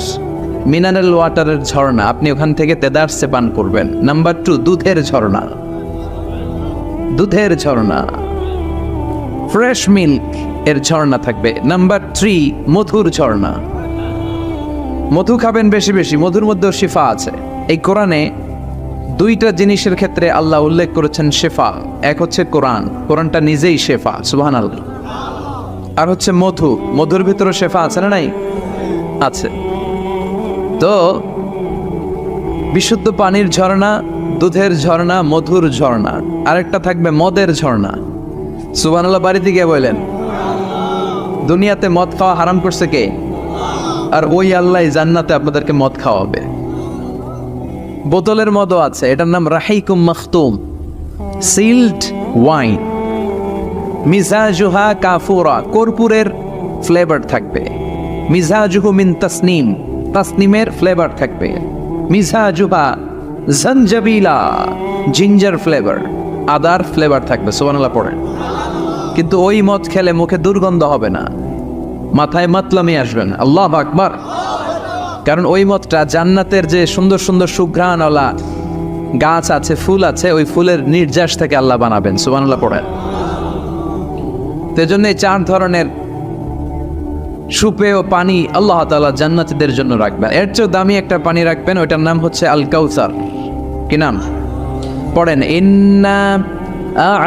মিনারেল ওয়াটারের ঝর্ণা, আপনি ওখান থেকে তেদারসে পান করবেন। নাম্বার 2 দুধের ঝর্ণা, দুধের ঝর্ণা, ফ্রেশ মিল্ক এর ঝর্ণা থাকবে। নাম্বার 3 মধুর ঝর্ণা, মধু খাবেন বেশি বেশি, মধুর মধ্যেও শিফা আছে। এই কোরআনে 2টা জিনিসের ক্ষেত্রে আল্লাহ উল্লেখ করেছেন শেফা। এক হচ্ছে কোরআন, কোরআনটা নিজেই শেফা, সুবহানাল্লাহ। আর হচ্ছে মধু, মধুর ভিতরে শেফা আছে না নাই? আছে। তো বিশুদ্ধ পানির ঝর্ণা, দুধের ঝর্ণা, মধুর ঝর্ণা, আরেকটা থাকবে মদের ঝর্ণা। সুবহানাল্লাহ বাড়িতে গিয়ে বললেন, দুনিয়াতে মদ খাওয়া হারাম করছে কে? আর ওই আল্লাহ জান্নাতে আপনাদেরকে মদ খাওয়াবে। বোতলের মদও আছে, এটার নাম রাহিকুম মাখতুম, সিল্ড ওয়াইন। মিজাজুহা কাফুরা, কর্পূরের ফ্লেভার থাকবে। মিজাজুহু মিন তাসনিম, তাসনিমের ফ্লেভার থাকবে। মিজাজুহা জানজাবিলা, জিঞ্জার ফ্লেভার, আদার ফ্লেভার থাকবে। সুবহানাল্লাহ পড়েন। কিন্তু ওই মদ খেলে মুখে দুর্গন্ধ হবে না, মাথায় মাতলামি আসবে না। আল্লাহু আকবার। কারণ ওই মদটা জান্নাতের যে সুন্দর সুন্দর সুঘ্রাণওয়ালা গাছ আছে, ফুল আছে, ওই ফুলের নির্যাস থেকে আল্লাহ বানাবেন। সুবহানাল্লাহ পড়েন। সেজন্য এই 4 ধরনের সুপেয় পানি আল্লাহ তাআলা জান্নাতীদের জন্য রাখবেন। এর চেয়ে দামি একটা পানি রাখবেন, ওইটার নাম হচ্ছে আল কাউসার। কি নাম? পড়েন, ইন্না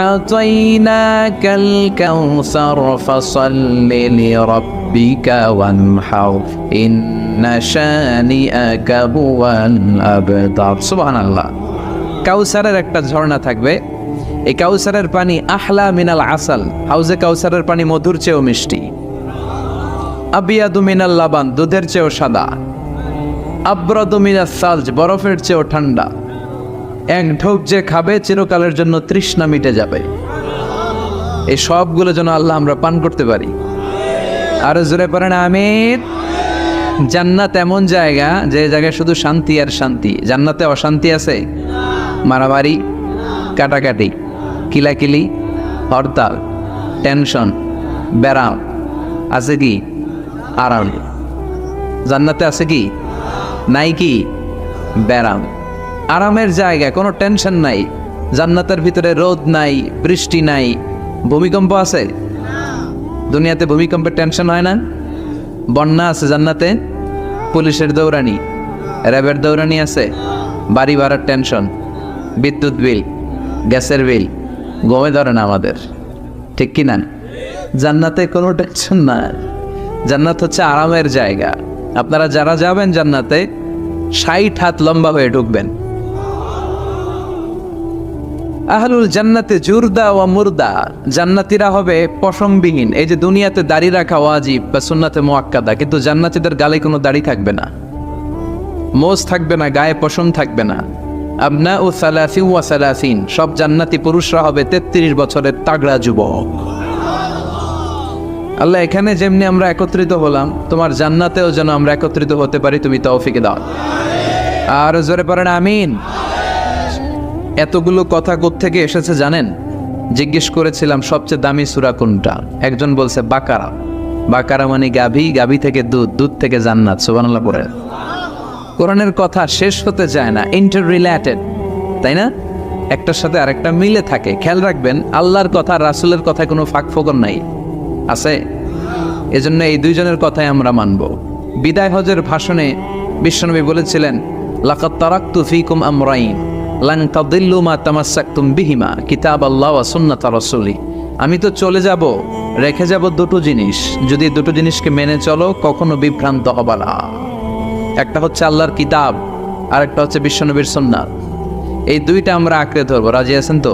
আ'তাইনাকাল কাউসার ফাসাল্লি লিরাব্বিকা ওয়ানহার ইন্না শানিআকা হুয়াল আবতার। সুবহানাল্লাহ। কাউসারের একটা ঝর্ণা থাকবে। এই কাউসারের পানি আহলা মিনাল আসাল, হাউজে কাউসারের পানি মধুর চেয়েও মিষ্টি। আবিয়াদু মিনাল লাবান, দুধের চেয়েও সাদা। আবরাদু মিনাস সালজ, বরফের চেয়েও ঠান্ডা। এক ঢোক যে খাবে চিরকালের জন্য তৃষ্ণা মিটে যাবে। এই সবগুলো যেন আল্লাহ আমরা পান করতে পারি। আরো জোরে পড়েন আমিন। জান্নাত এমন জায়গা, যে জায়গায় শুধু শান্তি আর শান্তি। জান্নাতে অশান্তি আছে? মারামারি, কাটাকাটি, কিলাকিলি, হরতাল, টেনশন, ব্যারাম আছে কি? আরাম। জান্নাতে আছে কি? নাই কি? ব্যারাম। আরামের জায়গা, কোনো টেনশন নাই। জান্নাতের ভিতরে রোদ নাই, বৃষ্টি নাই, ভূমিকম্প আছে? দুনিয়াতে ভূমিকম্পের টেনশন হয় না? বন্যা আছে জান্নাতে? পুলিশের দৌড়ানি, র্যাবের দৌড়ানি আছে? বাড়ি ভাড়ার টেনশন, বিদ্যুৎ বিল, গ্যাসের বিল, গমে ধরে না আমাদের, ঠিক কি না? জান্নাতে কোনো টেনশন নাই। জান্নাত হচ্ছে আরামের জায়গা। আপনারা যারা যাবেন জান্নাতে 60 হাত লম্বা হয়ে ঢুকবেন। আহলুল জান্নাতে জুরদা ওয়া মুরদা, জান্নাতীরা হবে পশমবিহীন। এই যে দুনিয়াতে দাড়ি রাখা ওয়াজিব বা সুন্নাতে মুআক্কাদা, কিন্তু জান্নাতীদের গালে কোনো দাড়ি থাকবে না, মোজ থাকবে না, গায়ে পশম থাকবে না। আবনাউ সালাসিন ওয়া সালাসিন, সব জান্নাতি পুরুষরা হবে 33 বছরের তাগড়া যুবক। আল্লাহ, এখানে যেমনি আমরা একত্রিত হলাম, তোমার জান্নাতেও যেন আমরা একত্রিত হতে পারি, তুমি তৌফিক দাও। আর জোরে পড়েন আমিন। এতগুলো কথা কোত্থেকে এসেছে জানেন? জিজ্ঞেস করেছিলাম সবচেয়ে দামি সূরা কোনটা? একজন বলছে বাকারা। বাকারা মানে গাভী, গাভী থেকে দুধ, দুধ থেকে জান্নাত। সুবহানাল্লাহ পড়ে। কোরআনের কথা শেষ হতে চায় না, ইন্টার রিলেটেড, তাই না? একটার সাথে আরেকটা মিলে থাকে। খেয়াল রাখবেন, আল্লাহর কথা রাসূলের কথায় কোনো ফাঁক ফোকর নাই, আছে? এজন্য এই দুইজনের কথাই আমরা মানব। বিদায় হজের ভাষণে বিশ্বনবী বলেছিলেন, লাকাদ তারাকতু ফীকুম আমরাইন লান তাদিল্লু মা তামাসসাকতুম বিহিমা কিতাবাল্লাহ ওয়া সুন্নাতা রাসূলি। আমি তো চলে যাব, রেখে যাব দুটো জিনিস, যদি দুটো জিনিসকে মেনে চলো কখনো বিভ্রান্ত হবে না। একটা হচ্ছে আল্লাহর কিতাব, আর একটা হচ্ছে বিশ্বনবীর সুন্নাত। এই দুইটা আমরা আঁকড়ে ধরবো। রাজি আছেন তো?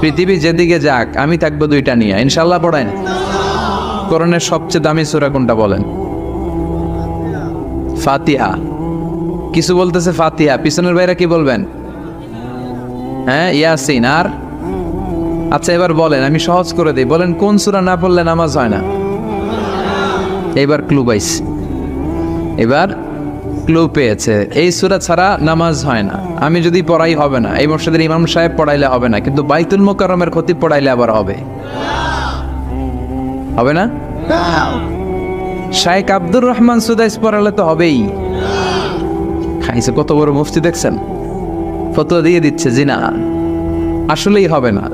পৃথিবী যেদিকে যাক, আমি থাকবো দুইটা নিয়ে, ইনশাআল্লাহ। পড়েন, কোরআনের সবচেয়ে দামি সূরা কোনটা বলেন? ফাতিহা। কিছু বলতেছে ফাতিহা, পিছনের বাইরে কি বলবেন? হ্যাঁ, ইয়াসিন। আর আচ্ছা, এবার বলেন, আমি সহজ করে দিই, বলেন কোন সূরা না পড়লে নামাজ হয় না? এবার ক্লু পাইস, এবার ক্লু পেয়েছে। এই সূরা ছাড়া নামাজ হয় না। আমি যদি পড়াই হবে না, এই মসজিদের ইমাম সাহেব পড়াইলে হবে না, কিন্তু বাইতুল মুকাররমের খতিব পড়াইলে আবার হবে। হবে না? শাইখ আব্দুর রহমান সুদাইস পড়ালে তো হবেই। খাইছে কত বড় মুফতি দেখছেন, ফতোয়া দিয়ে দিচ্ছে জি না, আসলেই হবে না।